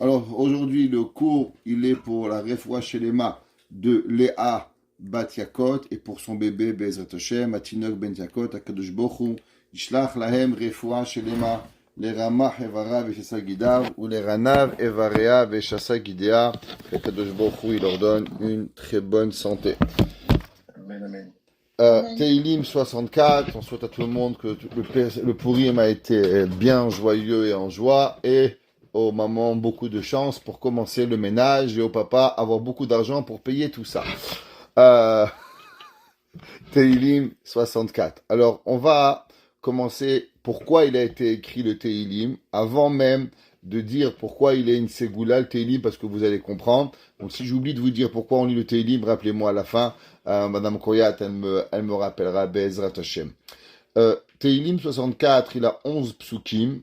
Alors aujourd'hui, le cours, il est pour la Refoua Shelema de Léa Bat Yakot et pour son bébé Bezrat Hashem, Atinok Ben Yakot, Akadosh Bochum, Ishlach Lahem Refoua Shelema, les Ramah Evara Veshasa Gidav ou les Ranav Evarea Veshasa Gidea. Akadosh Bochum, il leur donne une très bonne santé. Amen, amen. Teilim 64, on souhaite à tout le monde que le Purim a été bien joyeux et en joie, et aux mamans beaucoup de chance pour commencer le ménage, et au papa avoir beaucoup d'argent pour payer tout ça. Teilim 64. Alors on va commencer pourquoi il a été écrit le Teilim, avant même de dire pourquoi il est une ségoula le Teilim, parce que vous allez comprendre. Donc si j'oublie de vous dire pourquoi on lit le Teilim, rappelez-moi à la fin. Madame Koyat, elle me rappellera Be'ezrat Hashem. Teilim 64, il a 11 psukim,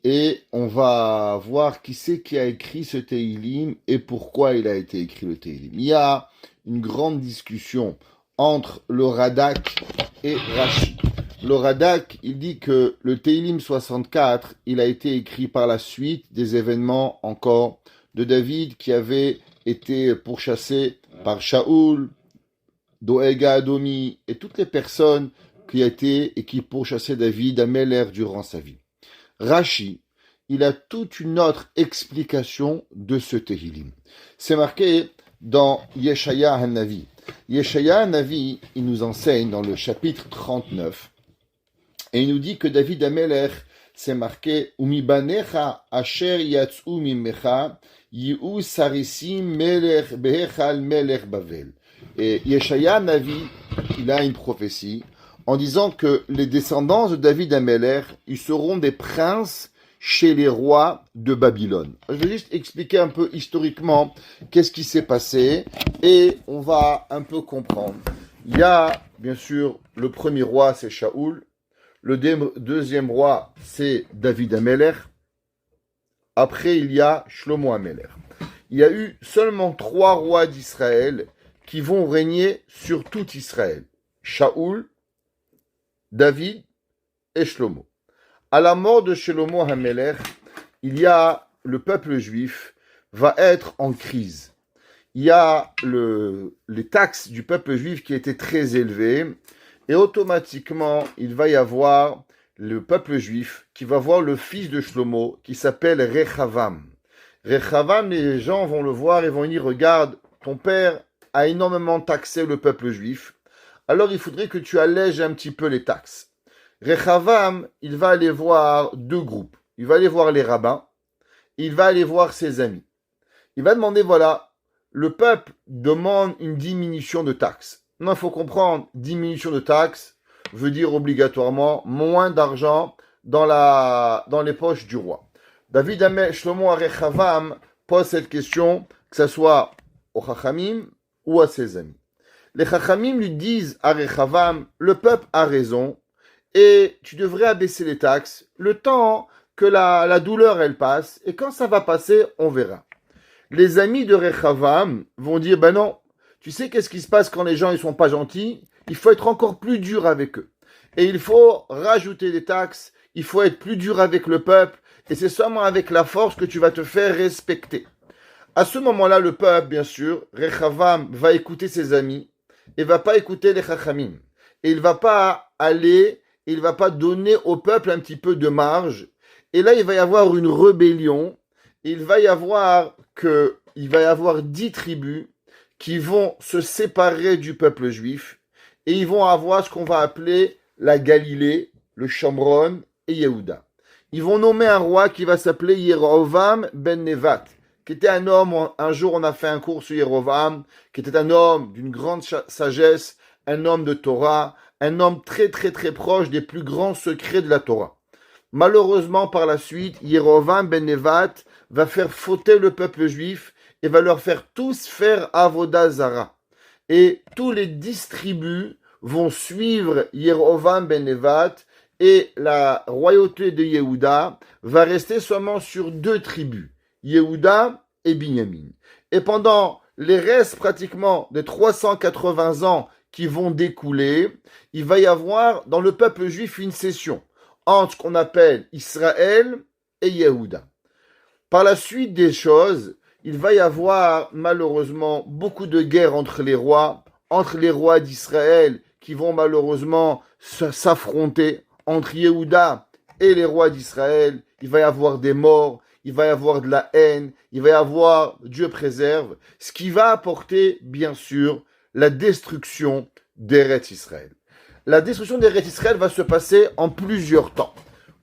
et on va voir qui c'est qui a écrit ce Teilim et pourquoi il a été écrit le Teilim. Il y a une grande discussion entre le Radak et Rashi. Le Radak, il dit que le Teilim 64, il a été écrit par la suite des événements encore de David qui avait été pourchassé par Shaoul, Doega Adomi et toutes les personnes qui étaient et qui pourchassaient David à Meler durant sa vie. Rashi, il a toute une autre explication de ce Tehillim. C'est marqué dans Yeshaya Hanavi. Yeshaya Hanavi, il nous enseigne dans le chapitre 39, et il nous dit que David Ameler, c'est marqué Umibanecha asher yatsu mimecha yi'u sarisim melech behechal melech Bavel. Et Yeshaya Navi, il a une prophétie en disant que les descendants de David Ameler, ils seront des princes chez les rois de Babylone. Je vais juste expliquer un peu historiquement qu'est-ce qui s'est passé et on va un peu comprendre. Il y a, bien sûr, le premier roi, c'est Shaoul. Le deuxième roi, c'est David Ameler. Après, il y a Shlomo Ameler. Il y a eu seulement 3 rois d'Israël qui vont régner sur tout Israël. Shaoul, David et Shlomo. À la mort de Shlomo Hamelech, il y a le peuple juif va être en crise. Il y a les taxes du peuple juif qui étaient très élevées et automatiquement il va y avoir le peuple juif qui va voir le fils de Shlomo qui s'appelle Rechavam. Rechavam, les gens vont le voir et vont dire, regarde, ton père a énormément taxé le peuple juif, alors il faudrait que tu allèges un petit peu les taxes. Rechavam, il va aller voir 2 groupes. Il va aller voir les rabbins, il va aller voir ses amis. Il va demander, voilà, le peuple demande une diminution de taxes. Non, il faut comprendre, diminution de taxes veut dire obligatoirement moins d'argent dans les poches du roi. David Shlomo Rechavam pose cette question, que ce soit au Chachamim ou à ses amis. Les Chachamim lui disent à Rechavam, le peuple a raison et tu devrais abaisser les taxes le temps que la douleur elle passe, et quand ça va passer, on verra. Les amis de Rechavam vont dire, ben non, tu sais qu'est-ce qui se passe quand les gens ils sont pas gentils? Il faut être encore plus dur avec eux. Et il faut rajouter des taxes, il faut être plus dur avec le peuple, et c'est seulement avec la force que tu vas te faire respecter. À ce moment-là, le peuple, bien sûr, Rechavam va écouter ses amis, et va pas écouter les Chachamim. Et il va pas aller, il va pas donner au peuple un petit peu de marge. Et là, il va y avoir une rébellion. Il va y avoir 10 tribus qui vont se séparer du peuple juif. Et ils vont avoir ce qu'on va appeler la Galilée, le Shomron et Yehuda. Ils vont nommer un roi qui va s'appeler Yerovam ben Nevat, qui était un homme, un jour on a fait un cours sur Yerovam, qui était un homme d'une grande sagesse, un homme de Torah, un homme très très très proche des plus grands secrets de la Torah. Malheureusement, par la suite, Yerovam ben Nevat va faire fauter le peuple juif et va leur faire tous faire Avodah Zara. Et tous les 10 tribus vont suivre Yerovam ben Nevat, et la royauté de Yehuda va rester seulement sur 2 tribus, Yehuda et Binyamin. Et pendant les restes pratiquement de 380 ans qui vont découler, il va y avoir dans le peuple juif une scission entre ce qu'on appelle Israël et Yehuda. Par la suite des choses, il va y avoir malheureusement beaucoup de guerres entre les rois d'Israël qui vont malheureusement s'affronter entre Yehuda et les rois d'Israël. Il va y avoir des morts, il va y avoir de la haine, il va y avoir, Dieu préserve, ce qui va apporter bien sûr la destruction d'Eretz Israël. La destruction d'Eretz Israël va se passer en plusieurs temps.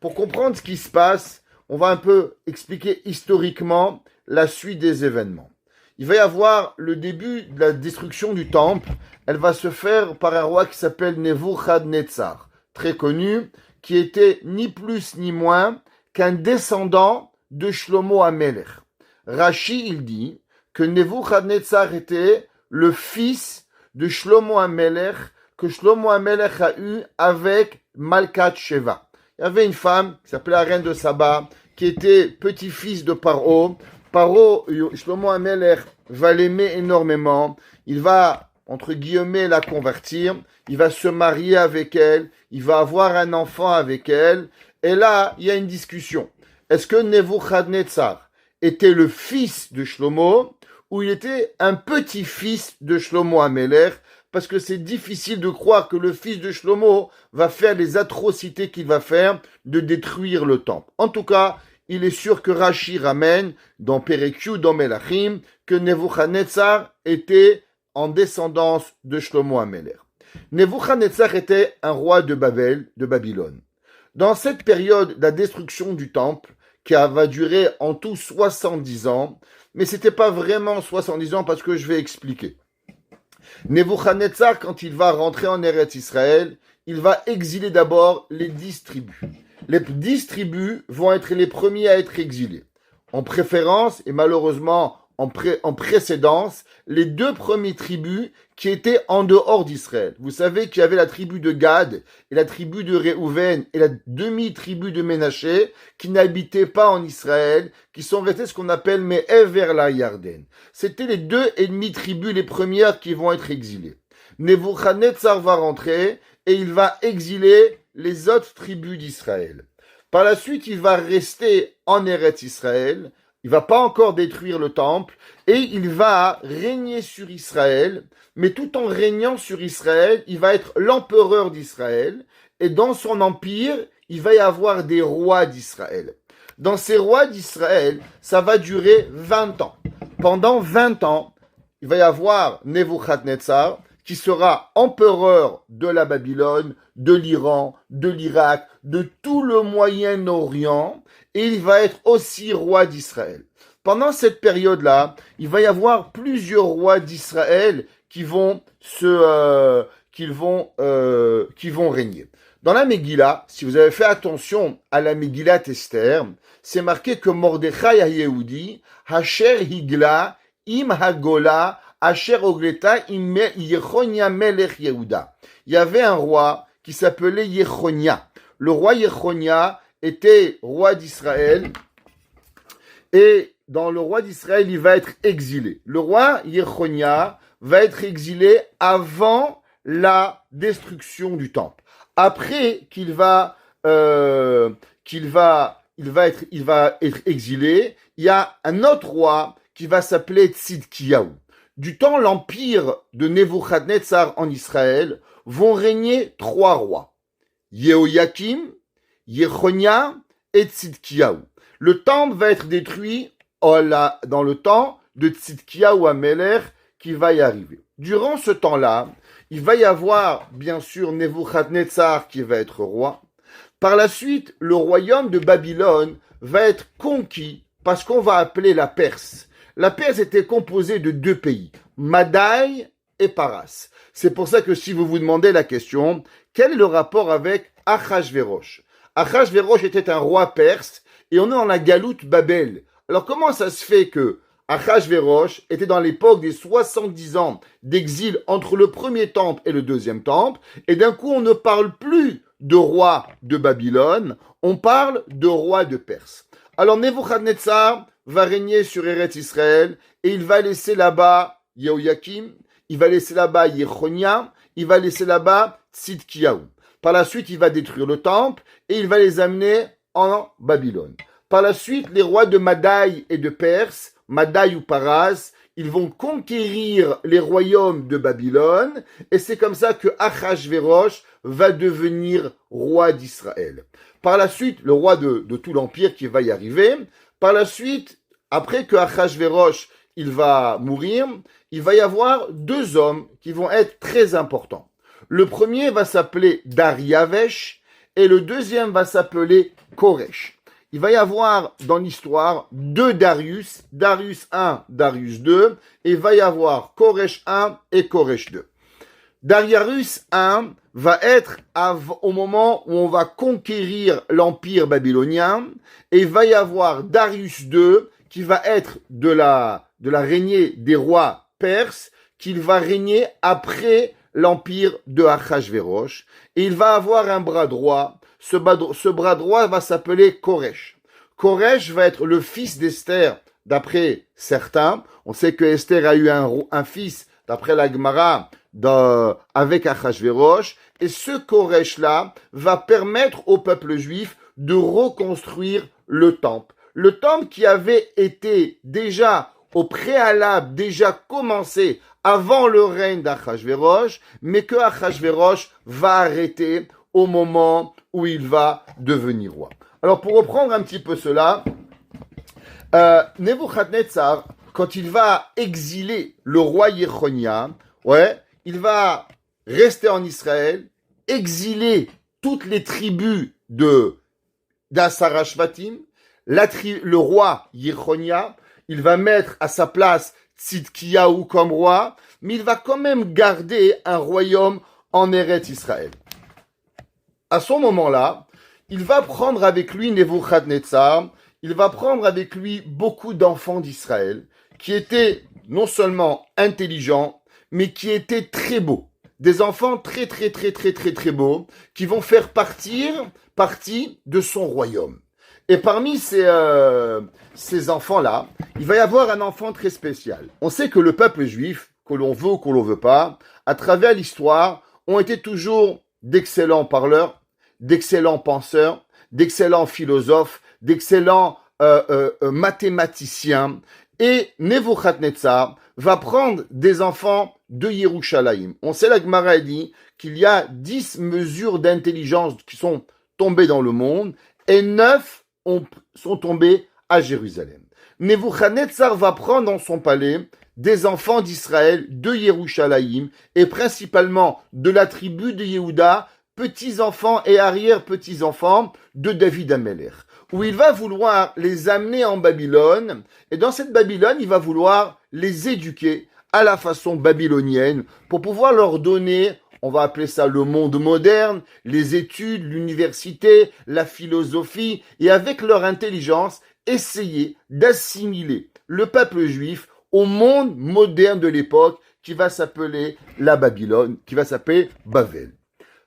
Pour comprendre ce qui se passe, on va un peu expliquer historiquement la suite des événements. Il va y avoir le début de la destruction du temple. Elle va se faire par un roi qui s'appelle Nebuchadnezzar, très connu, qui était ni plus ni moins qu'un descendant de Shlomo HaMelech. Rashi, il dit que Nebuchadnezzar était le fils de Shlomo HaMelech, que Shlomo HaMelech a eu avec Malkat Sheva. Il y avait une femme qui s'appelait la reine de Saba, qui était petit-fils de Paro. Paro, Shlomo HaMelech va l'aimer énormément. Il va, entre guillemets, la convertir. Il va se marier avec elle. Il va avoir un enfant avec elle. Et là, il y a une discussion. Est-ce que Nebuchadnezzar était le fils de Shlomo ou il était un petit-fils de Shlomo HaMelech? Parce que c'est difficile de croire que le fils de Shlomo va faire les atrocités qu'il va faire de détruire le temple. En tout cas, il est sûr que Rashi ramène dans Perek dans Melachim, que Nebuchadnezzar était en descendance de Shlomo HaMelech. Nebuchadnezzar était un roi de Babylone. Dans cette période de la destruction du temple, qui va durer en tout 70 ans, mais c'était pas vraiment 70 ans parce que je vais expliquer. Nebuchadnezzar, quand il va rentrer en Eretz Israël, il va exiler d'abord les 10 tribus. Les 10 tribus vont être les premiers à être exilés. En préférence, et malheureusement en précédence, les 2 premières tribus qui étaient en dehors d'Israël. Vous savez qu'il y avait la tribu de Gad et la tribu de Réhouven et la demi-tribu de Ménaché qui n'habitaient pas en Israël, qui sont restés ce qu'on appelle Me'ever la Yarden. C'était les 2,5 tribus les premières qui vont être exilées. Nebuchadnezzar va rentrer et il va exiler les autres tribus d'Israël. Par la suite, il va rester en Eretz Israël. Il va pas encore détruire le temple et il va régner sur Israël, mais tout en régnant sur Israël, il va être l'empereur d'Israël et dans son empire, il va y avoir des rois d'Israël. Dans ces rois d'Israël, ça va durer 20 ans. Pendant 20 ans, il va y avoir Nebuchadnezzar qui sera empereur de la Babylone, de l'Iran, de l'Irak, de tout le Moyen-Orient, et il va être aussi roi d'Israël. Pendant cette période-là, il va y avoir plusieurs rois d'Israël qui vont régner. Dans la Megillah, si vous avez fait attention à la Megillat Esther, c'est marqué que Mordechai HaYehudi, Hasher Higla, Im Hagola, Asher Ogleta, Im Yechonia Melech Yehuda. Il y avait un roi qui s'appelait Yechonia. Le roi Yechonia était roi d'Israël et dans le roi d'Israël, il va être exilé. Le roi Yechonia va être exilé avant la destruction du temple. Après qu'il va être exilé, il y a un autre roi qui va s'appeler Tzidkiyahu. Du temps l'empire de Nebuchadnezzar en Israël vont régner 3 rois. Yehoyakim, Yechonia et Tzidkiyahu. Le temple va être détruit dans le temps de Tzidkiyahu HaMelech qui va y arriver. Durant ce temps-là, il va y avoir bien sûr Nebuchadnezzar qui va être roi. Par la suite, le royaume de Babylone va être conquis par ce qu'on va appeler la Perse. La Perse était composée de 2 pays, Madaï et Paras. C'est pour ça que si vous vous demandez la question, quel est le rapport avec Achashverosh? Achashverosh était un roi perse et on est dans la galoute Babel. Alors comment ça se fait que Achashverosh était dans l'époque des 70 ans d'exil entre le premier temple et le deuxième temple, et d'un coup on ne parle plus de roi de Babylone, on parle de roi de Perse. Alors Nebuchadnezzar va régner sur Eretz Israël et il va laisser là-bas Yehoyakim, il va laisser là-bas Yechonia, il va laisser là-bas Tzidkiyahu. Par la suite, il va détruire le temple et il va les amener en Babylone. Par la suite, les rois de Madaï et de Perse, Madaï ou Paras, ils vont conquérir les royaumes de Babylone, et c'est comme ça que Achashverosh va devenir roi d'Israël. Par la suite, le roi de tout l'empire qui va y arriver, par la suite, après que Achashverosh il va mourir, il va y avoir deux hommes qui vont être très importants. Le premier va s'appeler Dariavesh et le deuxième va s'appeler Koresh. Il va y avoir dans l'histoire deux Darius, Darius 1, Darius 2, et il va y avoir Koresh 1 et Koresh 2. Darius 1 va être au moment où on va conquérir l'empire babylonien, et il va y avoir Darius 2 qui va être de la régnée des rois perses, qu'il va régner après l'empire de Achashverosh, et il va avoir un bras droit. Ce bras droit va s'appeler Koresh. Koresh va être le fils d'Esther, d'après certains. On sait que Esther a eu un fils, d'après la Gemara, avec Achashverosh, et ce Koresh-là va permettre au peuple juif de reconstruire le temple. Le temple qui avait été déjà au préalable, déjà commencé avant le règne d'Achashverosh, mais que Achashverosh va arrêter au moment où il va devenir roi. Alors pour reprendre un petit peu cela, Nebuchadnezzar, quand il va exiler le roi Yechonia, il va rester en Israël, exiler toutes les tribus d'Asarashvatim, le roi Yechonia, il va mettre à sa place Tzidkiyahu comme roi, mais il va quand même garder un royaume en Eretz Israël. À ce moment-là, il va prendre avec lui Nebuchadnezzar, il va prendre avec lui beaucoup d'enfants d'Israël, qui étaient non seulement intelligents, mais qui étaient très beaux. Des enfants très beaux, qui vont faire partie de son royaume. Et parmi ces enfants-là, il va y avoir un enfant très spécial. On sait que le peuple juif, que l'on veut ou qu'on ne veut pas, à travers l'histoire, ont été toujours d'excellents parleurs, d'excellents penseurs, d'excellents philosophes, d'excellents mathématiciens. Et Nebuchadnezzar va prendre des enfants de Yerushalayim. On sait, la Gemara dit qu'il y a 10 mesures d'intelligence qui sont tombées dans le monde et 9 sont tombés à Jérusalem. Nebuchadnezzar va prendre dans son palais des enfants d'Israël, de Yerushalayim, et principalement de la tribu de Yehuda, petits-enfants et arrière-petits-enfants de David Amelech, où il va vouloir les amener en Babylone, et dans cette Babylone, il va vouloir les éduquer à la façon babylonienne, pour pouvoir leur donner, on va appeler ça le monde moderne, les études, l'université, la philosophie, et avec leur intelligence, essayer d'assimiler le peuple juif au monde moderne de l'époque qui va s'appeler la Babylone, qui va s'appeler Bavel.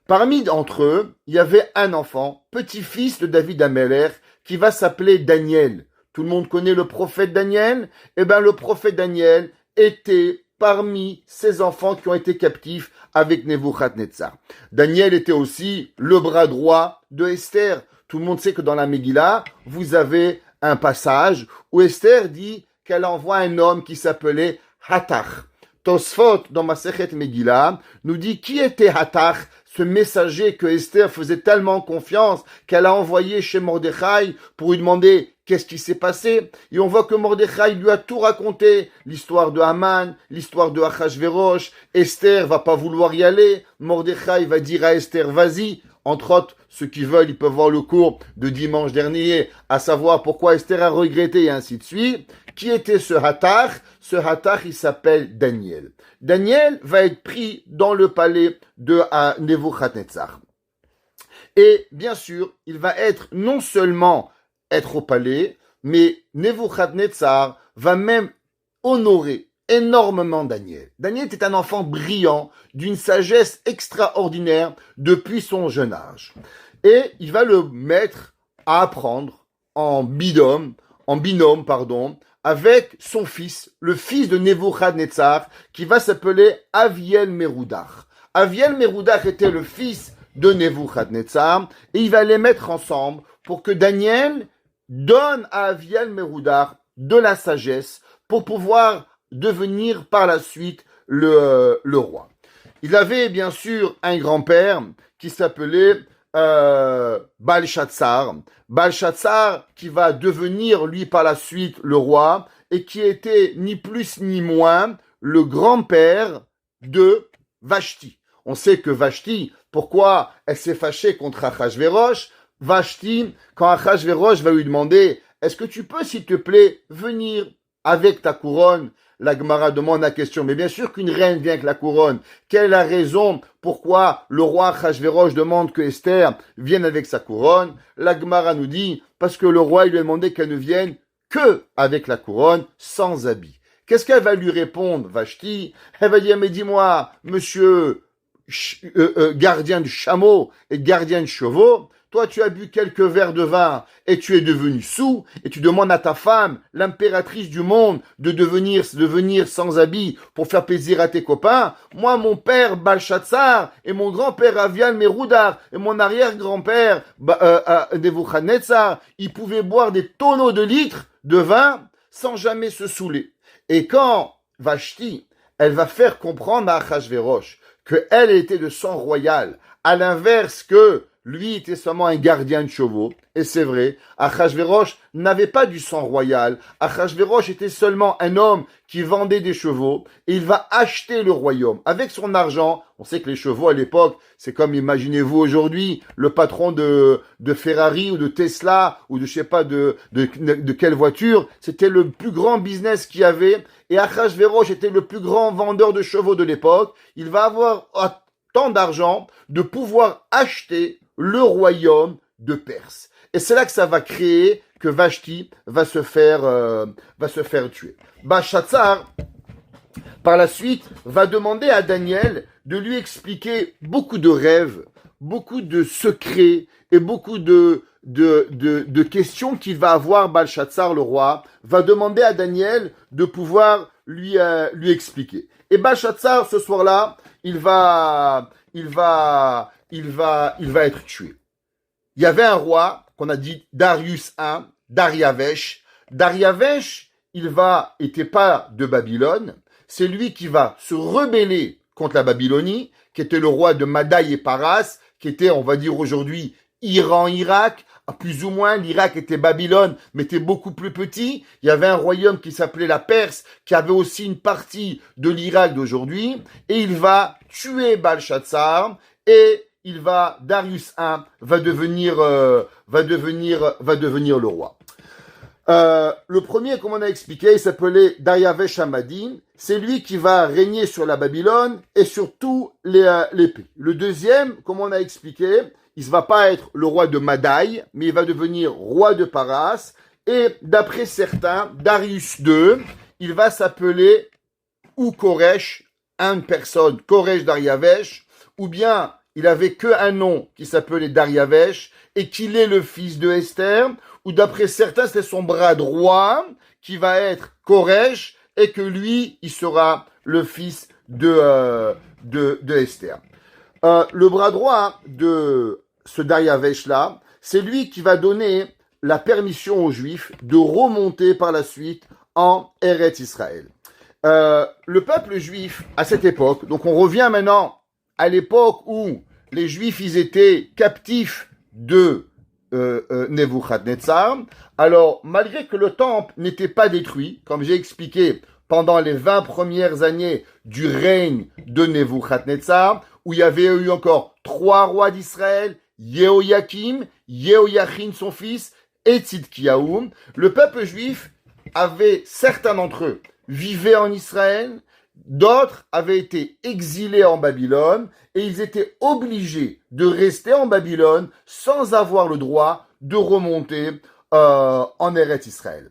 Parmi d'entre eux, il y avait un enfant, petit-fils de David Amelech, qui va s'appeler Daniel. Tout le monde connaît le prophète Daniel. Eh bien, le prophète Daniel était parmi ces enfants qui ont été captifs avec Nebuchadnezzar. Daniel était aussi le bras droit de Esther. Tout le monde sait que dans la Megillah, vous avez un passage où Esther dit qu'elle envoie un homme qui s'appelait Hatach. Tosfot, dans Masechet Megillah, nous dit qui était Hatach, ce messager que Esther faisait tellement confiance qu'elle a envoyé chez Mordechai pour lui demander qu'est-ce qui s'est passé. Et on voit que Mordechai lui a tout raconté, l'histoire de Haman, l'histoire de Achashverosh. Esther va pas vouloir y aller. Mordechai va dire à Esther, vas-y. Entre autres, ceux qui veulent, ils peuvent voir le cours de dimanche dernier, à savoir pourquoi Esther a regretté et ainsi de suite. Qui était ce Hatach? Ce Hatach, il s'appelle Daniel. Daniel va être pris dans le palais de Nebuchadnezzar. Et bien sûr, il va être non seulement être au palais, mais Nebuchadnezzar va même honorer énormément Daniel. Daniel était un enfant brillant, d'une sagesse extraordinaire depuis son jeune âge. Et il va le mettre à apprendre en binôme, avec son fils, le fils de Nebuchadnezzar, qui va s'appeler Aviel Meroudach. Aviel Meroudach était le fils de Nebuchadnezzar, et il va les mettre ensemble pour que Daniel donne à Aviel Meroudar de la sagesse pour pouvoir devenir par la suite le roi. Il avait bien sûr un grand-père qui s'appelait Balshazzar. Balshazzar qui va devenir lui par la suite le roi et qui était ni plus ni moins le grand-père de Vashti. On sait que Vashti, pourquoi elle s'est fâchée contre Achashverosh? Vashti, quand Achashverosh va lui demander « Est-ce que tu peux, s'il te plaît, venir avec ta couronne ?» La Gemara demande la question. Mais bien sûr qu'une reine vient avec la couronne. Quelle est la raison pourquoi le roi Achashverosh demande que Esther vienne avec sa couronne? La Gemara nous dit parce que le roi il lui a demandé qu'elle ne vienne que avec la couronne, sans habit. Qu'est-ce qu'elle va lui répondre, Vashti? Elle va dire, mais dis-moi, monsieur gardien du chameau et gardien de chevaux, toi tu as bu quelques verres de vin et tu es devenu saoul et tu demandes à ta femme, l'impératrice du monde, de devenir sans habit pour faire plaisir à tes copains. Moi, mon père Balshazzar et mon grand-père Avial Meroudar et mon arrière-grand-père Nebuchadnezzar, ils pouvaient boire des tonneaux de litres de vin sans jamais se saouler. Et quand Vashti, elle va faire comprendre à Achashverosh qu'elle était de sang royal, à l'inverse que lui était seulement un gardien de chevaux, et c'est vrai, Achashverosh n'avait pas du sang royal, Achashverosh était seulement un homme qui vendait des chevaux, et il va acheter le royaume. Avec son argent, on sait que les chevaux à l'époque, c'est comme, imaginez-vous aujourd'hui, le patron de Ferrari ou de Tesla, ou de je sais pas de quelle voiture, c'était le plus grand business qu'il y avait, et Achashverosh était le plus grand vendeur de chevaux de l'époque. Il va avoir tant d'argent de pouvoir acheter le royaume de Perse. Et c'est là que ça va créer que Vashti va se faire tuer. Balshazzar, par la suite, va demander à Daniel de lui expliquer beaucoup de rêves, beaucoup de secrets et beaucoup de questions qu'il va avoir. Balshazzar, le roi, va demander à Daniel de pouvoir lui expliquer. Et Balshazzar, ce soir-là, il va être tué. Il y avait un roi qu'on a dit Darius I, Dariavesh. Dariavesh, était pas de Babylone. C'est lui qui va se rebeller contre la Babylonie, qui était le roi de Madaï et Paras, qui était, on va dire aujourd'hui, Iran, Irak. Plus ou moins, l'Irak était Babylone, mais était beaucoup plus petit. Il y avait un royaume qui s'appelait la Perse, qui avait aussi une partie de l'Irak d'aujourd'hui. Et il va tuer Balshazzar, et Darius I va devenir le roi. Le premier, comme on a expliqué, il s'appelait Dariavesh Hamadin. C'est lui qui va régner sur la Babylone et sur tous les pays. Le deuxième, comme on a expliqué, il ne va pas être le roi de Madaï, mais il va devenir roi de Paras. Et d'après certains, Darius II, il va s'appeler ou Koresh, une personne, Koresh Dariavesh, ou bien il avait que un nom qui s'appelait Dariavesh et qu'il est le fils de Esther, ou d'après certains, c'est son bras droit qui va être Koresh et que lui, il sera le fils de Esther. Le bras droit de ce Dariavesh-là, c'est lui qui va donner la permission aux Juifs de remonter par la suite en Eretz Israël. Le peuple juif, à cette époque, donc on revient maintenant à l'époque où les Juifs, ils étaient captifs de Nebuchadnezzar. Alors, malgré que le temple n'était pas détruit, comme j'ai expliqué, pendant les 20 premières années du règne de Nebuchadnezzar, où il y avait eu encore 3 rois d'Israël, Yehoyakim, Yehoyachin son fils, et Tzidkiyahu, le peuple juif avait, certains d'entre eux, vivaient en Israël, d'autres avaient été exilés en Babylone, et ils étaient obligés de rester en Babylone sans avoir le droit de remonter en Eretz Israël.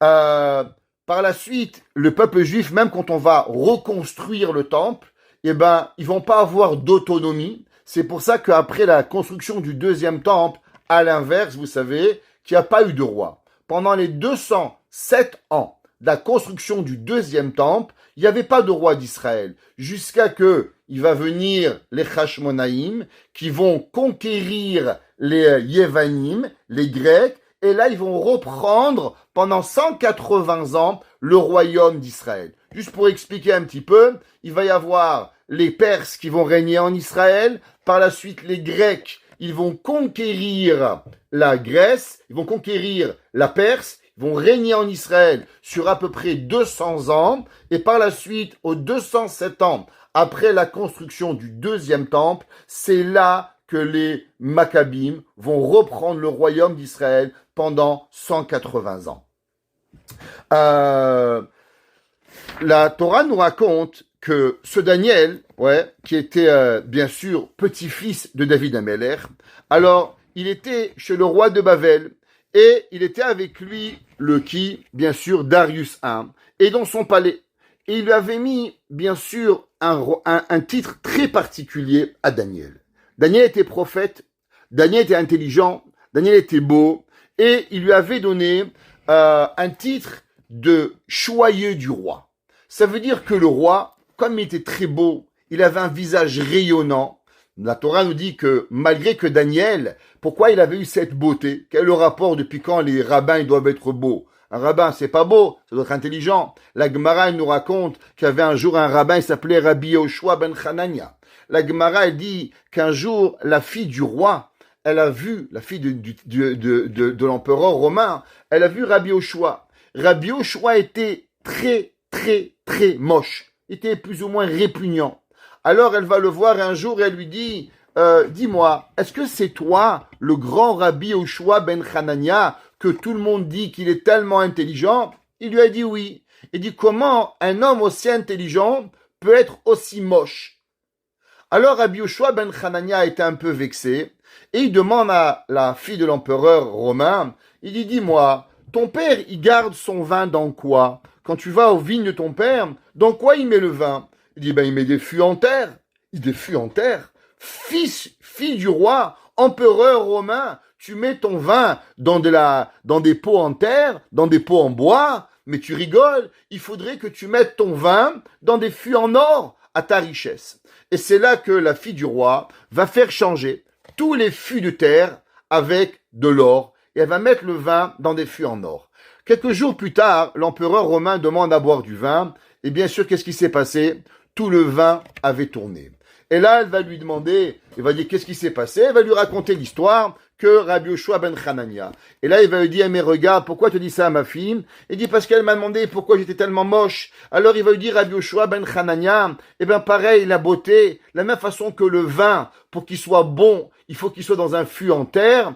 Par la suite, le peuple juif, même quand on va reconstruire le temple, eh ben, ils vont pas avoir d'autonomie. C'est pour ça qu'après la construction du deuxième temple, à l'inverse, vous savez, qu'il n'y a pas eu de roi. Pendant les 207 ans de la construction du deuxième temple, il n'y avait pas de roi d'Israël. Jusqu'à que il va venir les Hashmonaïm, qui vont conquérir les Yevanim, les Grecs, et là, ils vont reprendre pendant 180 ans le royaume d'Israël. Juste pour expliquer un petit peu, il va y avoir les Perses qui vont régner en Israël, par la suite les Grecs, ils vont conquérir la Grèce, ils vont conquérir la Perse, ils vont régner en Israël sur à peu près 200 ans, et par la suite, aux 207 ans, après la construction du deuxième temple, c'est là que les Maccabim vont reprendre le royaume d'Israël pendant 180 ans. La Torah nous raconte que ce Daniel, qui était bien sûr petit-fils de David Ameller, alors il était chez le roi de Babel et il était avec lui bien sûr, Darius I, et dans son palais. Et il lui avait mis, bien sûr, un titre très particulier à Daniel. Daniel était prophète, Daniel était intelligent, Daniel était beau, et il lui avait donné un titre de choyeux du roi. Ça veut dire que le roi, comme il était très beau, il avait un visage rayonnant. La Torah nous dit que malgré que Daniel, pourquoi il avait eu cette beauté? Quel est le rapport depuis quand les rabbins ils doivent être beaux? Un rabbin, c'est pas beau, ça doit être intelligent. La Gemara, elle nous raconte qu'il y avait un jour un rabbin, il s'appelait Rabbi Yoshua ben Hanania. La Gemara, elle dit qu'un jour, la fille du roi, elle a vu, la fille de l'empereur romain, elle a vu Rabbi Yoshua. Rabbi Yoshua était très, très, très moche. Il était plus ou moins répugnant. Alors, elle va le voir un jour et elle lui dit, dis-moi, est-ce que c'est toi, le grand Rabbi Yoshua ben Hanania, que tout le monde dit qu'il est tellement intelligent? Il lui a dit oui. Il dit, comment un homme aussi intelligent peut être aussi moche? Alors Rabbi Yoshua ben Hanania était un peu vexé et il demande à la fille de l'empereur romain, il dit, dis-moi, ton père, il garde son vin dans quoi? Quand tu vas aux vignes de ton père, dans quoi il met le vin? Il dit, il met des fûts en terre. Il dit, des fûts en terre? Fille du roi, empereur romain, tu mets ton vin dans des pots en terre, dans des pots en bois, mais tu rigoles, il faudrait que tu mettes ton vin dans des fûts en or à ta richesse. Et c'est là que la fille du roi va faire changer tous les fûts de terre avec de l'or, et elle va mettre le vin dans des fûts en or. Quelques jours plus tard, l'empereur romain demande à boire du vin, et bien sûr, qu'est-ce qui s'est passé? Tout le vin avait tourné. Et là, elle va lui demander, elle va dire, qu'est-ce qui s'est passé? Elle va lui raconter l'histoire que Rabbi Yoshua ben Hanania. Et là, il va lui dire, mais regarde, pourquoi tu dis ça à ma fille? Il dit, parce qu'elle m'a demandé pourquoi j'étais tellement moche. Alors, il va lui dire, Rabbi Yoshua ben Hanania, pareil, la beauté, la même façon que le vin, pour qu'il soit bon, il faut qu'il soit dans un fût en terre.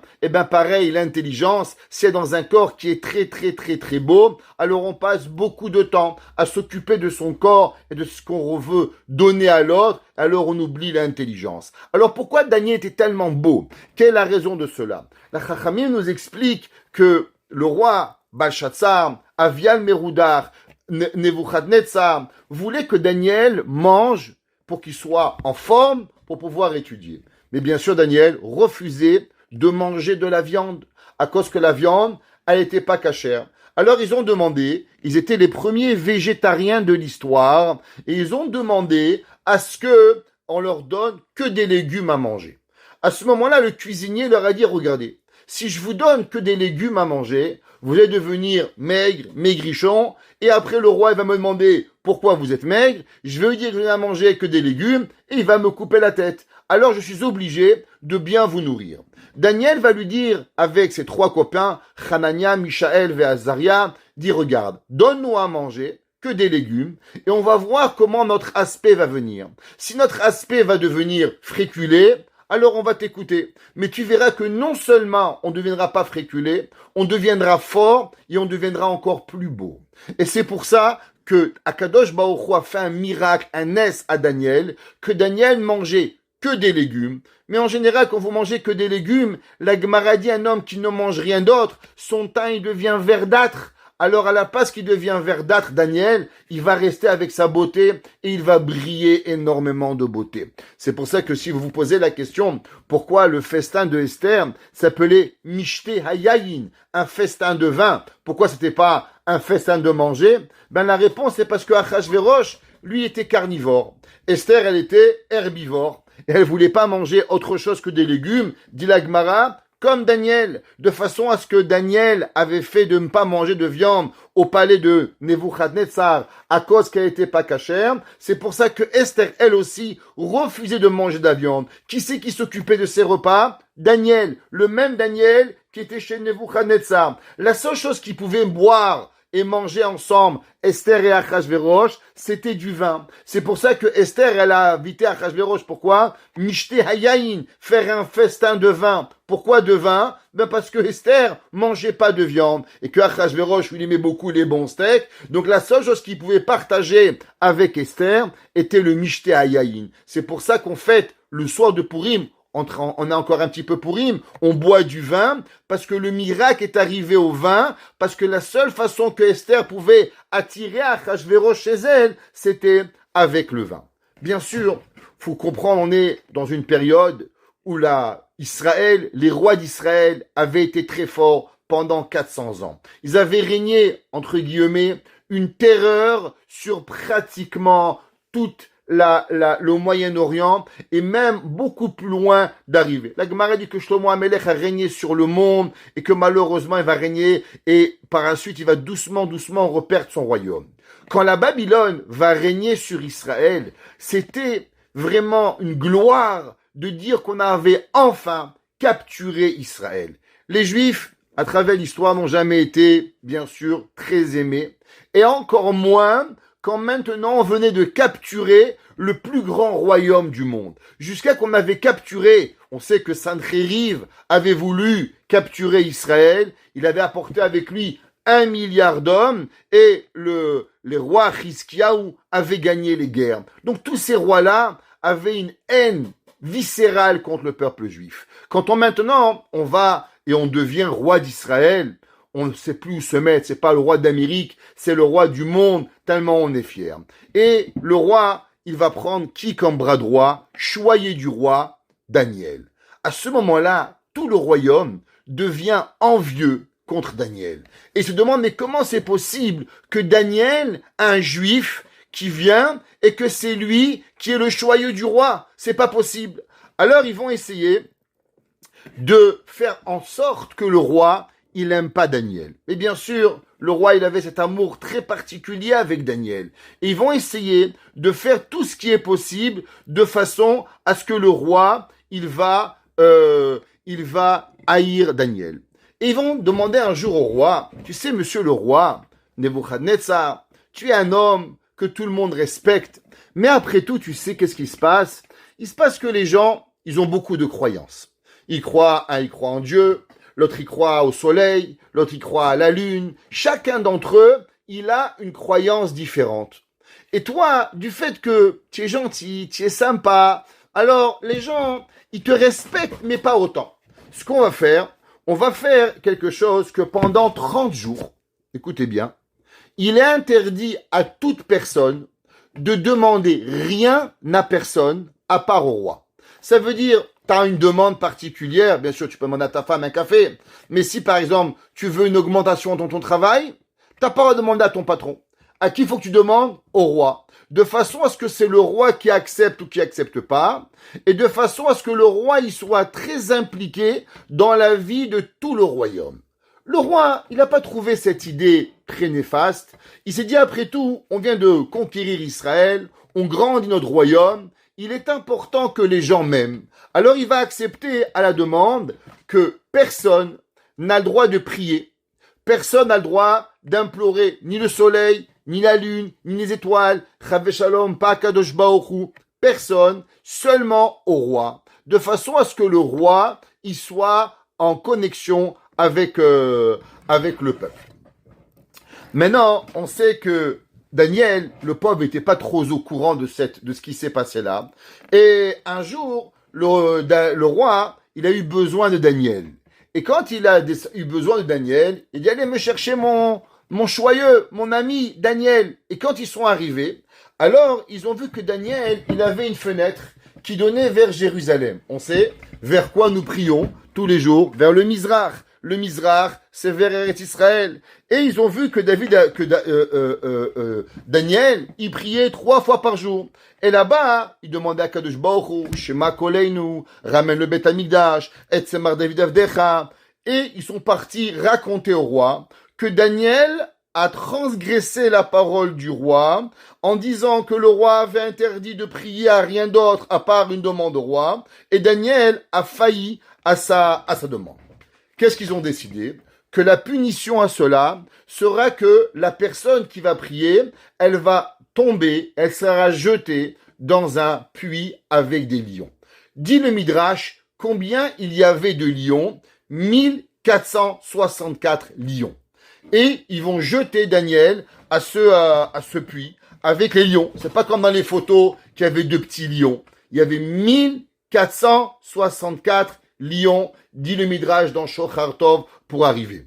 Pareil, l'intelligence, c'est dans un corps qui est très, très, très, très beau. Alors, on passe beaucoup de temps à s'occuper de son corps et de ce qu'on veut donner à l'autre. Alors, on oublie l'intelligence. Alors, pourquoi Daniel était tellement beau? Quelle est la raison de cela? La Chachamim nous explique que le roi Belshazzar, Avial Meroudar, Nebuchadnezzar voulait que Daniel mange pour qu'il soit en forme pour pouvoir étudier. Mais bien sûr, Daniel refusait de manger de la viande à cause que la viande, elle n'était pas cachère. Alors ils ont demandé, ils étaient les premiers végétariens de l'histoire, et ils ont demandé à ce que on leur donne que des légumes à manger. À ce moment-là, le cuisinier leur a dit, regardez, si je vous donne que des légumes à manger, vous allez devenir maigre, maigrichon, et après le roi il va me demander pourquoi vous êtes maigre, je vais lui dire que je n'ai à manger que des légumes, et il va me couper la tête. Alors je suis obligé de bien vous nourrir. Daniel va lui dire, avec ses trois copains, Hanania, Mishaël et Azaria, dit, regarde, donne-nous à manger que des légumes, et on va voir comment notre aspect va venir. Si notre aspect va devenir fréculé, alors on va t'écouter. Mais tu verras que non seulement on ne deviendra pas fréculé, on deviendra fort et on deviendra encore plus beau. Et c'est pour ça que Akadosh Baruch Hu a fait un miracle, un S à Daniel, que Daniel mangeait que des légumes. Mais en général, quand vous mangez que des légumes, la Gemara dit un homme qui ne mange rien d'autre, son teint il devient verdâtre. Alors à la place qu'il devient verdâtre, Daniel, il va rester avec sa beauté et il va briller énormément de beauté. C'est pour ça que si vous vous posez la question, pourquoi le festin de Esther s'appelait Mishte Hayayin, un festin de vin, pourquoi c'était pas un festin de manger? La réponse est parce que Achashverosh, lui, était carnivore. Esther, elle était herbivore. Et elle voulait pas manger autre chose que des légumes, dit la Gemara, comme Daniel, de façon à ce que Daniel avait fait de ne pas manger de viande au palais de Nebuchadnezzar à cause qu'elle n'était pas cachère. C'est pour ça que Esther, elle aussi, refusait de manger de la viande. Qui c'est qui s'occupait de ses repas? Daniel, le même Daniel qui était chez Nebuchadnezzar. La seule chose qu'il pouvait boire et manger ensemble, Esther et Achashverosh, c'était du vin. C'est pour ça que Esther, elle a invité Achashverosh. Pourquoi? Mishte hayayin, faire un festin de vin. Pourquoi de vin? Ben parce que Esther mangeait pas de viande et que Achashverosh lui aimait beaucoup les bons steaks. Donc la seule chose qu'il pouvait partager avec Esther était le Mishte hayayin. C'est pour ça qu'on fête le soir de Purim. On a encore un petit peu Purim, on boit du vin, parce que le miracle est arrivé au vin, parce que la seule façon que Esther pouvait attirer Achashverosh chez elle, c'était avec le vin. Bien sûr, faut comprendre, on est dans une période où Israël, les rois d'Israël avaient été très forts pendant 400 ans. Ils avaient régné, entre guillemets, une terreur sur pratiquement toute le Moyen-Orient et même beaucoup plus loin d'arriver. La Gemara dit que Shlomo HaMelech a régné sur le monde et que malheureusement il va régner et par la suite il va doucement reperdre son royaume. Quand la Babylone va régner sur Israël, c'était vraiment une gloire de dire qu'on avait enfin capturé Israël. Les Juifs, à travers l'histoire, n'ont jamais été, bien sûr, très aimés et encore moins quand maintenant on venait de capturer le plus grand royaume du monde. Jusqu'à qu'on avait capturé, on sait que Sancheriv avait voulu capturer Israël, il avait apporté avec lui 1 milliard d'hommes et les rois Chizkiyahu avaient gagné les guerres. Donc tous ces rois-là avaient une haine viscérale contre le peuple juif. Quand maintenant on va et on devient roi d'Israël, on ne sait plus où se mettre, c'est pas le roi d'Amérique, c'est le roi du monde, tellement on est fier. Et le roi, il va prendre qui comme bras droit? Choyer du roi, Daniel. À ce moment-là, tout le royaume devient envieux contre Daniel. Et se demande, mais comment c'est possible que Daniel, un juif, qui vient et que c'est lui qui est le choyeux du roi? C'est pas possible. Alors ils vont essayer de faire en sorte que le roi il n'aime pas Daniel. Mais bien sûr, le roi, il avait cet amour très particulier avec Daniel. Et ils vont essayer de faire tout ce qui est possible de façon à ce que le roi, il va haïr Daniel. Et ils vont demander un jour au roi, tu sais, monsieur le roi, Nebuchadnezzar, tu es un homme que tout le monde respecte. Mais après tout, tu sais qu'est-ce qui se passe? Il se passe que les gens, ils ont beaucoup de croyances. Un, il croit en Dieu. L'autre y croit au soleil, l'autre y croit à la lune. Chacun d'entre eux, il a une croyance différente. Et toi, du fait que tu es gentil, tu es sympa, alors les gens, ils te respectent, mais pas autant. Ce qu'on va faire, on va faire quelque chose que pendant 30 jours, écoutez bien, il est interdit à toute personne de demander rien à personne à part au roi. Ça veut dire, tu as une demande particulière, bien sûr, tu peux demander à ta femme un café, mais si par exemple, tu veux une augmentation dans ton travail, tu n'as pas à demander à ton patron. À qui il faut que tu demandes? Au roi. De façon à ce que c'est le roi qui accepte ou qui accepte pas, et de façon à ce que le roi il soit très impliqué dans la vie de tout le royaume. Le roi, il n'a pas trouvé cette idée très néfaste. Il s'est dit, après tout, on vient de conquérir Israël, on grandit notre royaume, il est important que les gens m'aiment. Alors il va accepter à la demande que personne n'a le droit de prier, personne n'a le droit d'implorer ni le soleil, ni la lune, ni les étoiles, Chave Shalom, pas Kadosh Baruch Hu, personne, seulement au roi, de façon à ce que le roi il soit en connexion avec le peuple. Maintenant, on sait que Daniel, le pauvre, n'était pas trop au courant de ce qui s'est passé là. Et un jour, le roi, il a eu besoin de Daniel. Et quand il a eu besoin de Daniel, il dit, allez me chercher mon choyeux, mon ami Daniel. Et quand ils sont arrivés, alors ils ont vu que Daniel, il avait une fenêtre qui donnait vers Jérusalem. On sait vers quoi nous prions tous les jours, vers le Mizrach. le Mizrach, c'est vers Eretz Israël. Et ils ont vu que Daniel, il priait 3 fois par jour. Et là-bas, il demandait à Kadosh Baruch Hu, Shema Koleinu, ramène le Beth Amikdash, et Semar David Avdecha. Et ils sont partis raconter au roi que Daniel a transgressé la parole du roi en disant que le roi avait interdit de prier à rien d'autre à part une demande au roi, et Daniel a failli à sa demande. Qu'est-ce qu'ils ont décidé? Que la punition à cela sera que la personne qui va prier, elle va tomber, elle sera jetée dans un puits avec des lions. Dit le Midrash, combien il y avait de lions? 1464 lions. Et ils vont jeter Daniel à ce puits avec les lions. C'est pas comme dans les photos qu'il y avait 2 petits lions. Il y avait 1464 lions, dit le Midrash dans Shochar Tov, pour arriver.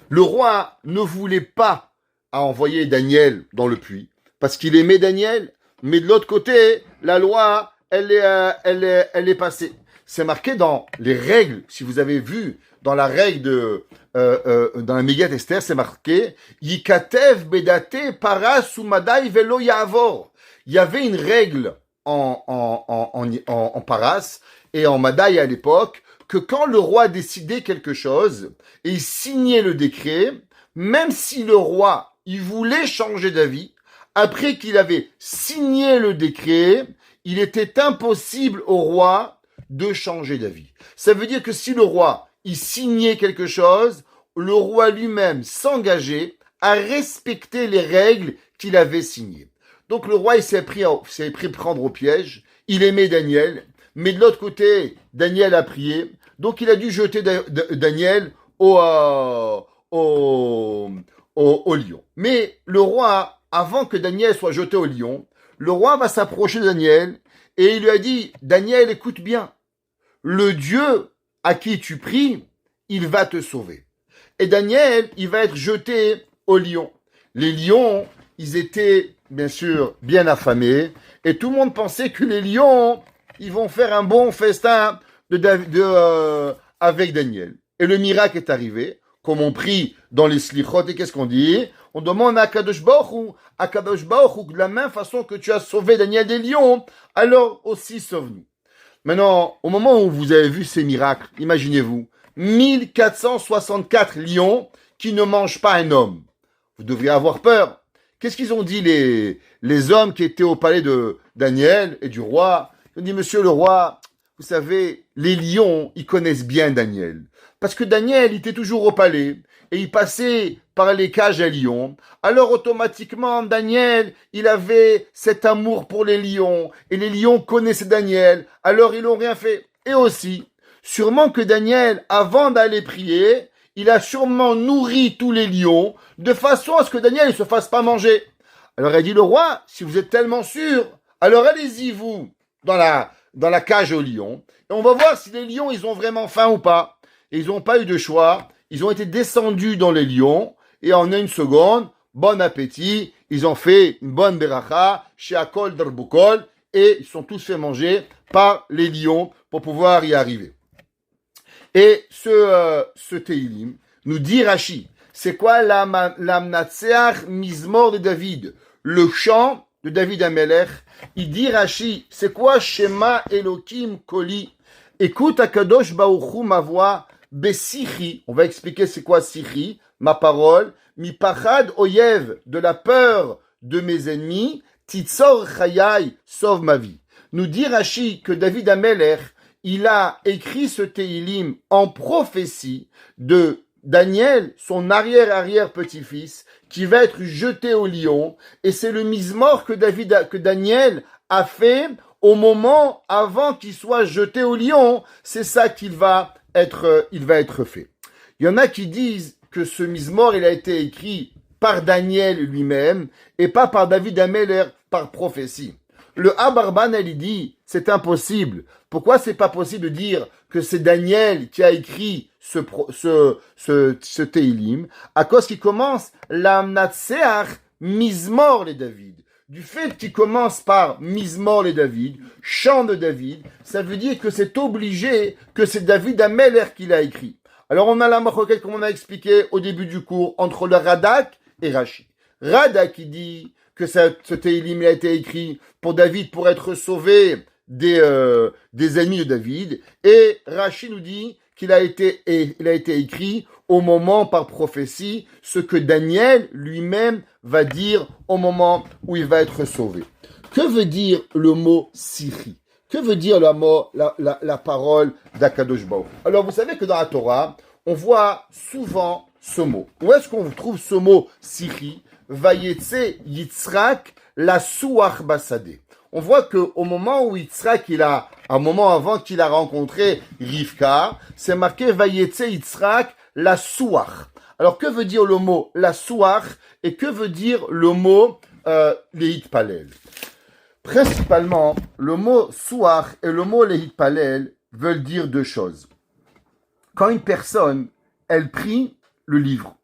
Le roi ne voulait pas envoyer Daniel dans le puits parce qu'il aimait Daniel, mais de l'autre côté, la loi, elle est passée. C'est marqué dans les règles, si vous avez vu, dans la règle dans la Megillat Esther, c'est marqué Yikatev bedate para sumadai velo yavor. Il y avait une règle en Paras et en Madaï à l'époque que quand le roi décidait quelque chose et il signait le décret, même si le roi il voulait changer d'avis, après qu'il avait signé le décret, il était impossible au roi de changer d'avis. Ça veut dire que si le roi il signait quelque chose, le roi lui-même s'engageait à respecter les règles qu'il avait signées. Donc le roi il s'est pris prendre au piège, il aimait Daniel, mais de l'autre côté, Daniel a prié, donc il a dû jeter Daniel au lion. Mais le roi, avant que Daniel soit jeté au lion, le roi va s'approcher de Daniel et il lui a dit, Daniel, écoute bien, le Dieu à qui tu pries, il va te sauver. Et Daniel, il va être jeté au lion. Les lions, ils étaient bien sûr bien affamés et tout le monde pensait que les lions, ils vont faire un bon festin avec Daniel. Et le miracle est arrivé, comme on prie dans les slichot, et qu'est-ce qu'on dit? On demande à Kadosh Baruch Hu, de la même façon que tu as sauvé Daniel des lions, alors aussi sauve-nous. Maintenant, au moment où vous avez vu ces miracles, imaginez-vous, 1464 lions qui ne mangent pas un homme. Vous devriez avoir peur. Qu'est-ce qu'ils ont dit les hommes qui étaient au palais de Daniel et du roi? Ils ont dit, monsieur le roi, vous savez, les lions, ils connaissent bien Daniel. Parce que Daniel, il était toujours au palais et il passait par les cages à lions. Alors automatiquement, Daniel, il avait cet amour pour les lions et les lions connaissaient Daniel. Alors ils n'ont rien fait. Et aussi, sûrement que Daniel, avant d'aller prier, il a sûrement nourri tous les lions de façon à ce que Daniel ne se fasse pas manger. Alors il a dit le roi, si vous êtes tellement sûr, alors allez-y vous dans la cage aux lions et on va voir si les lions ils ont vraiment faim ou pas. Et ils n'ont pas eu de choix, ils ont été descendus dans les lions et en une seconde, bon appétit, ils ont fait une bonne beracha, sheakol darbukol et ils sont tous fait manger par les lions pour pouvoir y arriver. Et ce Teilim nous dit Rashi, c'est quoi l'amnatseach mizmor de David, le chant de David Amelech. Il dit Rashi, c'est quoi Shema Elokim Koli? Écoute Akadosh Baruch Hu ma voix, Besichi, on va expliquer c'est quoi Sichi, ma parole, mi pachad oyev, de la peur de mes ennemis, titzor chayai, sauve ma vie. Nous dit Rashi que David Amelech, il a écrit ce Teilim en prophétie de Daniel, son arrière-petit-fils, qui va être jeté au lion, et c'est le mizmor que Daniel a fait au moment avant qu'il soit jeté au lion. C'est ça qu'il va être fait. Il y en a qui disent que ce mizmor, il a été écrit par Daniel lui-même et pas par David Amelech par prophétie. Le Abarban, il dit, c'est impossible. Pourquoi c'est pas possible de dire que c'est Daniel qui a écrit ce Teilim? À cause qu'il commence l'amnatseach mizmor les David. Du fait qu'il commence par mizmor les David, chant de David, ça veut dire que c'est obligé que c'est David Amelech qui l'a écrit. Alors on a la machoket, comme on a expliqué au début du cours, entre le Radak et Rashi. Radak qui dit que ce Teilim a été écrit pour David pour être sauvé des ennemis de David, et Rashi nous dit qu'il a été écrit au moment par prophétie, ce que Daniel lui-même va dire au moment où il va être sauvé. Que veut dire le mot Siri? Que veut dire la parole d'Akadosh Baruch? Alors vous savez que dans la Torah, on voit souvent ce mot. Où est-ce qu'on trouve ce mot Siri? Vayetse Yitzrak la Suach Basadeh. On voit qu'au moment où Yitzhak, un moment avant qu'il a rencontré Rivka, c'est marqué Vayetse Yitzhak la Suach. Alors que veut dire le mot la Suach et que veut dire le mot Leitpalel? Principalement, le mot Suach et le mot Leitpalel veulent dire deux choses. Quand une personne, elle prie le livre,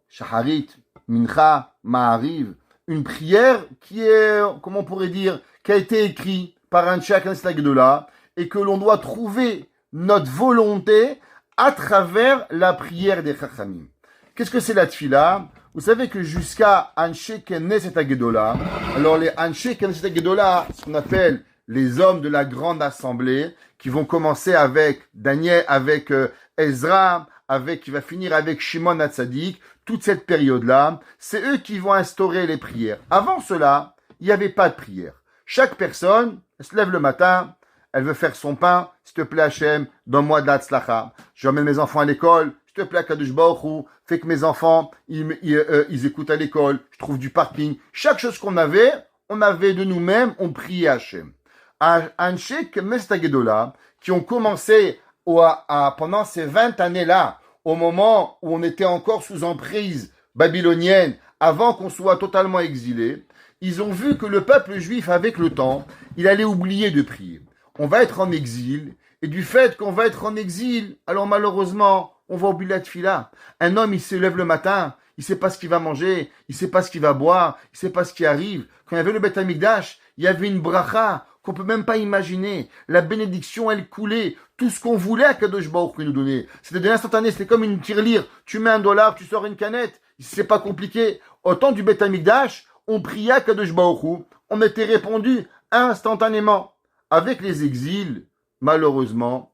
Shaharit, Mincha, Ma'ariv, une prière qui est, comment on pourrait dire, qui a été écrite par un Knesset Agdola et que l'on doit trouver notre volonté à travers la prière des Chachamim. Qu'est-ce que c'est la tfila? Vous savez que jusqu'à Anshe Knesset Agdola, alors les Anshe Knesset Agdola, ce qu'on appelle les hommes de la grande assemblée, qui vont commencer avec Daniel, avec Ezra, qui va finir avec Shimon HaTzadik, toute cette période-là, c'est eux qui vont instaurer les prières. Avant cela, il n'y avait pas de prière. Chaque personne, elle se lève le matin, elle veut faire son pain, s'il te plaît Hachem, donne-moi de la tzlacha. Je emmène mes enfants à l'école, s'il te plaît Kadosh Baruch Hu, fais que mes enfants, ils écoutent à l'école, je trouve du parking. Chaque chose qu'on avait, on avait de nous-mêmes, on priait Hachem. Anshe Knesset Agdola, qui ont commencé pendant ces 20 années-là, au moment où on était encore sous emprise babylonienne, avant qu'on soit totalement exilé, ils ont vu que le peuple juif, avec le temps, il allait oublier de prier. On va être en exil, et du fait qu'on va être en exil, alors malheureusement, on va oublier la tfila. Un homme, il se lève le matin, il sait pas ce qu'il va manger, il sait pas ce qu'il va boire, il sait pas ce qui arrive. Quand il y avait le Beth Amikdash, il y avait une bracha qu'on peut même pas imaginer. La bénédiction, elle coulait. Tout ce qu'on voulait à Kadosh Baruch Hu nous donnait. C'était de l'instantané, c'était comme une tirelire. Tu mets $1, tu sors une canette. C'est pas compliqué. Au temps du Beth Amikdash, on priait à Kadosh Baruch Hu. On était répondu instantanément. Avec les exils, malheureusement,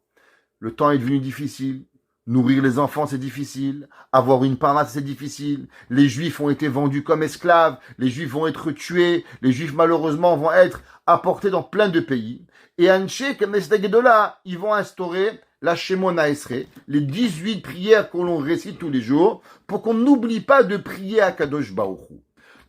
le temps est devenu difficile. Nourrir les enfants, c'est difficile. Avoir une parnasse, c'est difficile. Les Juifs ont été vendus comme esclaves. Les Juifs vont être tués. Les Juifs, malheureusement, vont être apportés dans plein de pays. Et Anshe Knesset Agdola, ils vont instaurer la Shemona Esrei, les 18 prières que l'on récite tous les jours, pour qu'on n'oublie pas de prier à Kadosh Baruch Hu.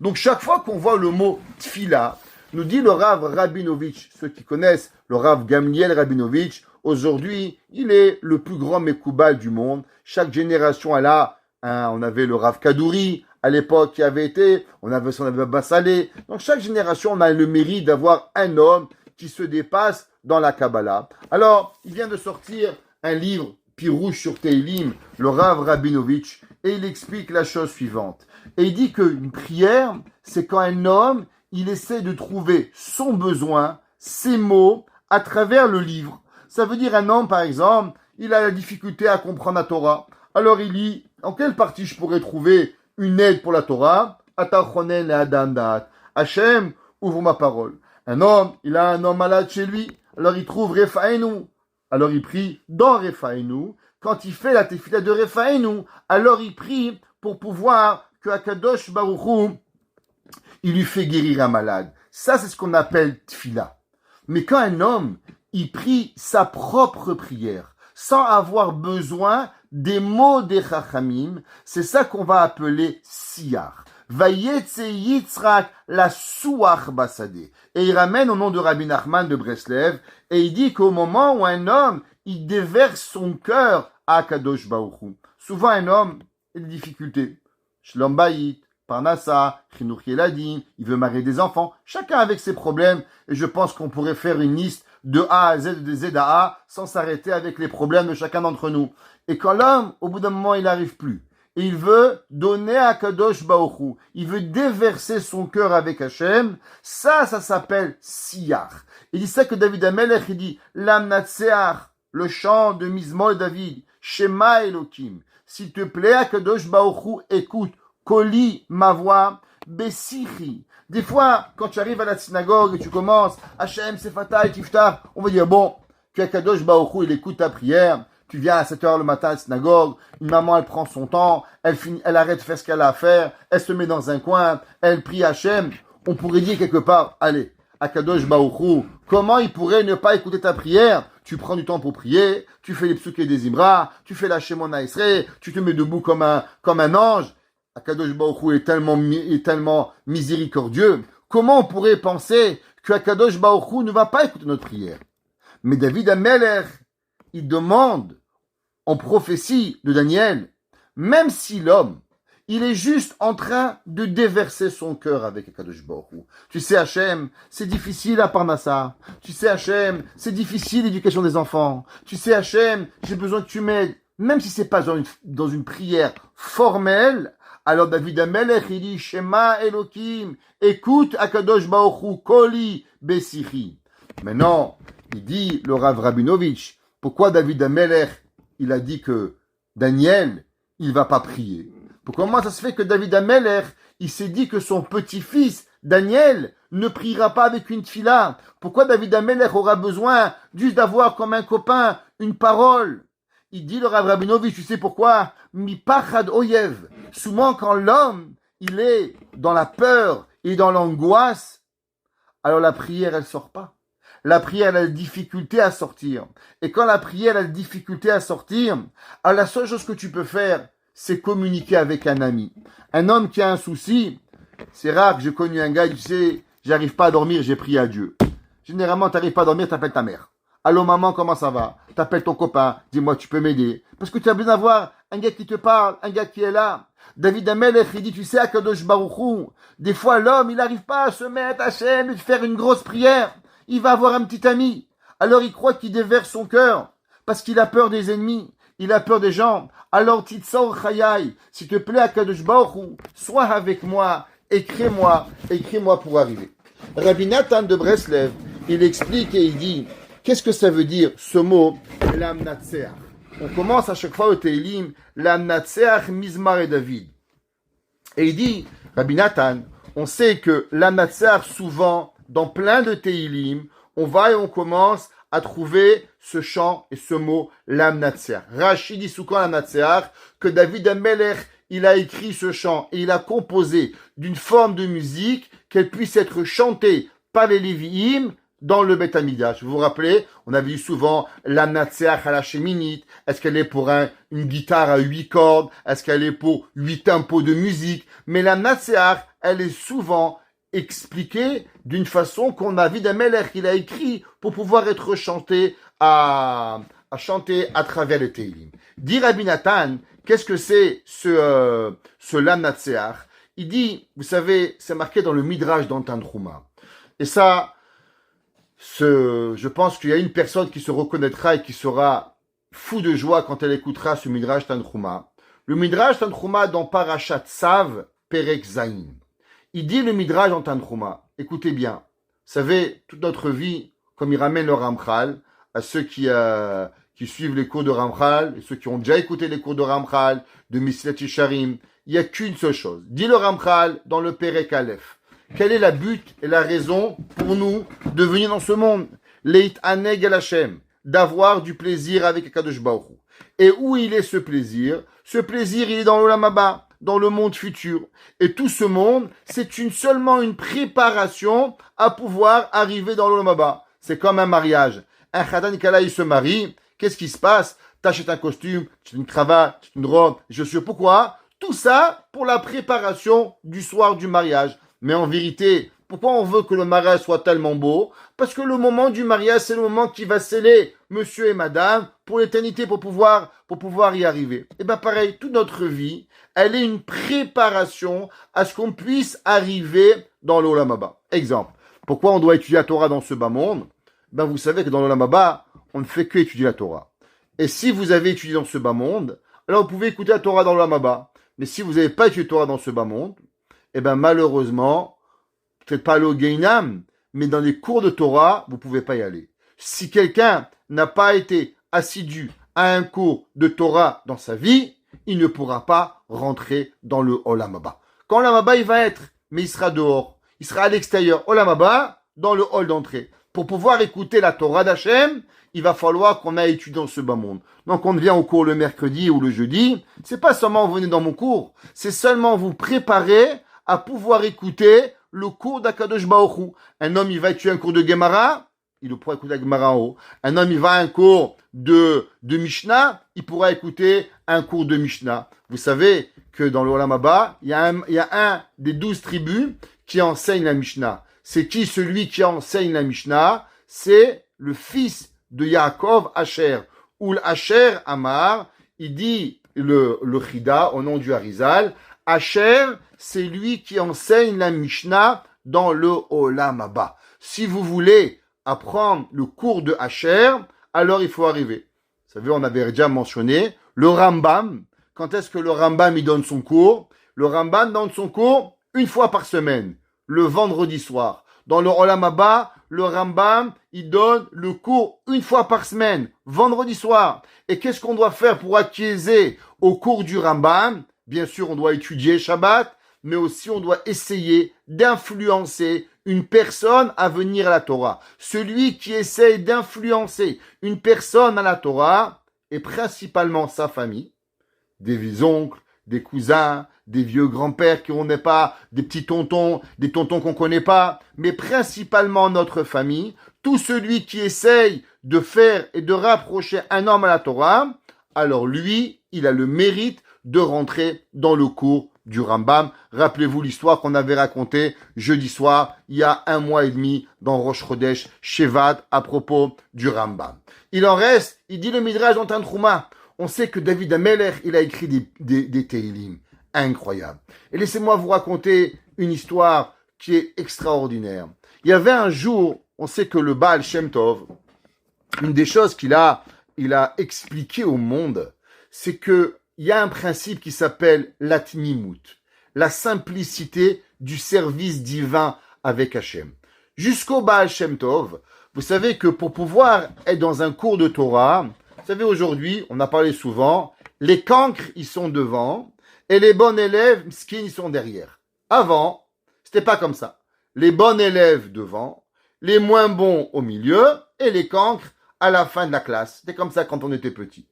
Donc, chaque fois qu'on voit le mot Tfila, nous dit le Rav Rabinovitch, ceux qui connaissent le Rav Gamliel Rabinovitch, aujourd'hui, il est le plus grand Mekoubal du monde. Chaque génération, elle a, on avait le Rav Kadouri, à l'époque, qui avait été, on avait Baba Saleh. Donc, chaque génération, on a le mérite d'avoir un homme qui se dépasse dans la Kabbalah. Alors, il vient de sortir un livre, Pirouche sur Teilim, le Rav Rabinovitch, et il explique la chose suivante. Et il dit qu'une prière, c'est quand un homme, il essaie de trouver son besoin, ses mots, à travers le livre. Ça veut dire un homme, par exemple, il a la difficulté à comprendre la Torah. Alors il lit, en quelle partie je pourrais trouver une aide pour la Torah? Atachonen et Adandat. Hachem, ouvre ma parole. Un homme, il a un homme malade chez lui. Alors il trouve Refaenu. Alors il prie dans Refaenu. Quand il fait la tefila de Refaenu, alors il prie pour pouvoir que Akadosh Baruch Hu, il lui fait guérir un malade. Ça, c'est ce qu'on appelle tfila. Mais quand un homme, il prie sa propre prière, sans avoir besoin des mots des Chachamim, c'est ça qu'on va appeler siyar. Vayetse Yitzhak la Suach Basadeh. Et il ramène au nom de Rabbi Nachman de Breslev, et il dit qu'au moment où un homme, il déverse son cœur à Kadosh Baruch Hu. Souvent un homme a des difficultés. Shlom Bayit, Parnassa, Chinuch Yeladim, il veut marier des enfants. Chacun avec ses problèmes, et je pense qu'on pourrait faire une liste de A à Z, de Z à A, sans s'arrêter avec les problèmes de chacun d'entre nous. Et quand l'homme, au bout d'un moment, il n'arrive plus, et il veut donner à Kadosh Baruch Hu, il veut déverser son cœur avec Hachem, ça s'appelle siyar. Il dit ça que David Amelech, il dit, l'amnatseach, le chant de Mizmor David, Shema Elohim. S'il te plaît, Akadosh Baruch Hu, écoute, Koli, ma voix, Besichi. Des fois, quand tu arrives à la synagogue et tu commences, Hachem, Sefatai, Tiftar, on va dire, bon, que Akadosh Baruch Hu, il écoute ta prière, tu viens à 7h le matin à la synagogue, une maman, elle prend son temps, elle arrête de faire ce qu'elle a à faire, elle se met dans un coin, elle prie Hachem. On pourrait dire quelque part, allez, Akadosh Baruch Hu, comment il pourrait ne pas écouter ta prière? Tu prends du temps pour prier, tu fais les psuké des Imra, tu fais la Shemona Esrei, tu te mets debout comme un ange. Akadosh Baruch Hu est tellement miséricordieux. Comment on pourrait penser que Akadosh Baruch Hu ne va pas écouter notre prière? Mais David Ameler, il demande en prophétie de Daniel, même si l'homme, il est juste en train de déverser son cœur avec Akadosh Baruch Hu. Tu sais, Hachem, c'est difficile à Parnassa. Tu sais, Hachem, c'est difficile l'éducation des enfants. Tu sais, Hachem, j'ai besoin que tu m'aides. Même si c'est pas dans une prière formelle, alors David Amelech, il dit, Shema Elohim, écoute Akadosh Baruch Hu, Koli Besichi. Maintenant, il dit, le Rav Rabinovitch, pourquoi David Amelech, il a dit que Daniel, il va pas prier? Comment ça se fait que David Amelech, il s'est dit que son petit-fils, Daniel, ne priera pas avec une tfila? Pourquoi David Amelech aura besoin juste d'avoir comme un copain une parole? Il dit le Rav Rabinovitch, tu sais pourquoi? Mi pachad oyev. Souvent quand l'homme, il est dans la peur et dans l'angoisse, alors la prière, elle sort pas. La prière, elle a la difficulté à sortir. Et quand la prière a la difficulté à sortir, alors la seule chose que tu peux faire, c'est communiquer avec un ami. Un homme qui a un souci, c'est rare que j'ai connu un gars, tu sais, j'arrive pas à dormir, j'ai prié à Dieu. Généralement, t'arrives pas à dormir, t'appelles ta mère. Allô maman, comment ça va? T'appelles ton copain, dis-moi, tu peux m'aider. Parce que tu as besoin d'avoir un gars qui te parle, un gars qui est là. David Amelech, il dit, tu sais, Akadosh Baruch Hu, des fois l'homme, il n'arrive pas à se mettre à Hachem et de faire une grosse prière. Il va avoir un petit ami. Alors il croit qu'il déverse son cœur, parce qu'il a peur des ennemis. Il a peur des gens. Alors, Titsor Chayai, s'il te plaît, Akadosh Baruch Hu, sois avec moi, écris-moi pour arriver. Rabbi Nathan de Breslev, il explique et il dit, qu'est-ce que ça veut dire, ce mot, l'amnatseach? On commence à chaque fois au Teilim, l'amnatseach Mizmar et David. Et il dit, Rabbi Nathan, on sait que l'amnatseach, souvent, dans plein de Teilim, on va et on commence à trouver ce chant et ce mot, l'amnatseach. Rashi dit souvent l'amnatseach, que David Amelech, il a écrit ce chant et il a composé d'une forme de musique qu'elle puisse être chantée par les Lévi'im dans le Beth Amidash. Vous vous rappelez, on a vu souvent l'amnatseach à la sheminite. Est-ce qu'elle est pour une guitare à 8 cordes? Est-ce qu'elle est pour 8 tempos de musique? Mais l'amnatseach, elle est souvent expliquée d'une façon qu'on a vu d'Amelech qu'il a écrit pour pouvoir être chanté à chanter à travers le Teilim. Dit Rabbi Nathan, qu'est-ce que c'est ce l'amnatseach? Il dit, vous savez, c'est marqué dans le Midrash dans Tanchuma. Et ça, je pense qu'il y a une personne qui se reconnaîtra et qui sera fou de joie quand elle écoutera ce Midrash Tanchuma. Le Midrash Tanchuma dans Parashat Tzav, Perek Zayin. Il dit le Midrash en Tanchuma. Écoutez bien. Vous savez, toute notre vie, comme il ramène le Ramchal, à ceux qui suivent les cours de Ramchal, et ceux qui ont déjà écouté les cours de Ramchal, de Misilat Yesharim, il n'y a qu'une seule chose. Dit le Ramchal dans le Perek Aleph. Quel est la but et la raison pour nous de venir dans ce monde? Leit Aneg El Hashem, d'avoir du plaisir avec Akadosh Baruch Hu. Et où il est ce plaisir? Ce plaisir, il est dans l'Olam Haba, dans le monde futur. Et tout ce monde, c'est seulement une préparation à pouvoir arriver dans l'Olam Haba. C'est comme un mariage. Un Khadan Kala, il se marie. Qu'est-ce qui se passe? T'achètes un costume, t'achètes une cravate, une robe, des chaussures. Pourquoi? Tout ça pour la préparation du soir du mariage. Mais en vérité, pourquoi on veut que le mariage soit tellement beau? Parce que le moment du mariage, c'est le moment qui va sceller monsieur et madame pour l'éternité, pour pouvoir y arriver. Et bien pareil, toute notre vie, elle est une préparation à ce qu'on puisse arriver dans l'Olam Haba. Exemple, pourquoi on doit étudier la Torah dans ce bas monde? Ben vous savez que dans l'Olam Haba, on ne fait que étudier la Torah. Et si vous avez étudié dans ce bas monde, alors vous pouvez écouter la Torah dans l'Olam Haba. Mais si vous n'avez pas étudié la Torah dans ce bas monde, eh ben malheureusement, peut-être pas aller au Gainam, mais dans les cours de Torah, vous pouvez pas y aller. Si quelqu'un n'a pas été assidu à un cours de Torah dans sa vie, il ne pourra pas rentrer dans le Olam Haba. Quand Olam Haba, il va être, mais il sera dehors. Il sera à l'extérieur. Olam Haba, dans le hall d'entrée. Pour pouvoir écouter la Torah d'Hachem, il va falloir qu'on aille étudier dans ce bas monde. Donc on vient au cours le mercredi ou le jeudi. C'est pas seulement vous venez dans mon cours, c'est seulement vous préparer à pouvoir écouter le cours d'Akadosh Baruch Hu. Un homme, il va étudier un cours de Gemara, il pourra écouter la Gemara en haut. Un homme, il va à un cours de Mishnah, il pourra écouter un cours de Mishnah. Vous savez que dans le Olam Haba, il y a un des 12 tribus qui enseigne la Mishnah. C'est qui celui qui enseigne la Mishnah? C'est le fils de Yaakov, Asher. Ou Asher Amar, il dit le Chida au nom du Harizal. Asher, c'est lui qui enseigne la Mishnah dans le Olam Haba. Si vous voulez apprendre le cours de Asher, alors il faut arriver. Vous savez, on avait déjà mentionné le Rambam. Quand est-ce que le Rambam il donne son cours? Le Rambam donne son cours une fois par semaine, le vendredi soir. Dans le Olam Haba, le Rambam, il donne le cours une fois par semaine, vendredi soir. Et qu'est-ce qu'on doit faire pour acquiescer au cours du Rambam? Bien sûr, on doit étudier Shabbat, mais aussi on doit essayer d'influencer une personne à venir à la Torah. Celui qui essaye d'influencer une personne à la Torah est principalement sa famille, des oncles, des cousins, des vieux grands-pères qui on n'est pas, des petits tontons, des tontons qu'on connaît pas, mais principalement notre famille. Tout celui qui essaye de faire et de rapprocher un homme à la Torah, alors lui, il a le mérite de rentrer dans le cours du Rambam. Rappelez-vous l'histoire qu'on avait racontée jeudi soir, il y a 1 mois et demi, dans Rosh Chodesh, Shevat, à propos du Rambam. Il en reste, il dit le Midrash dans Tantruma. On sait que David Amelech, il a écrit des Tehillim incroyables. Et laissez-moi vous raconter une histoire qui est extraordinaire. Il y avait un jour, on sait que le Baal Shem Tov, une des choses il a expliqué au monde, c'est que il y a un principe qui s'appelle l'atnimut, la simplicité du service divin avec Hachem. Jusqu'au Baal Shem Tov, vous savez que pour pouvoir être dans un cours de Torah, vous savez aujourd'hui, on a parlé souvent, les cancres, ils sont devant, et les bons élèves, skins, ils sont derrière. Avant, c'était pas comme ça. Les bons élèves devant, les moins bons au milieu, et les cancres à la fin de la classe. C'était comme ça quand on était petit.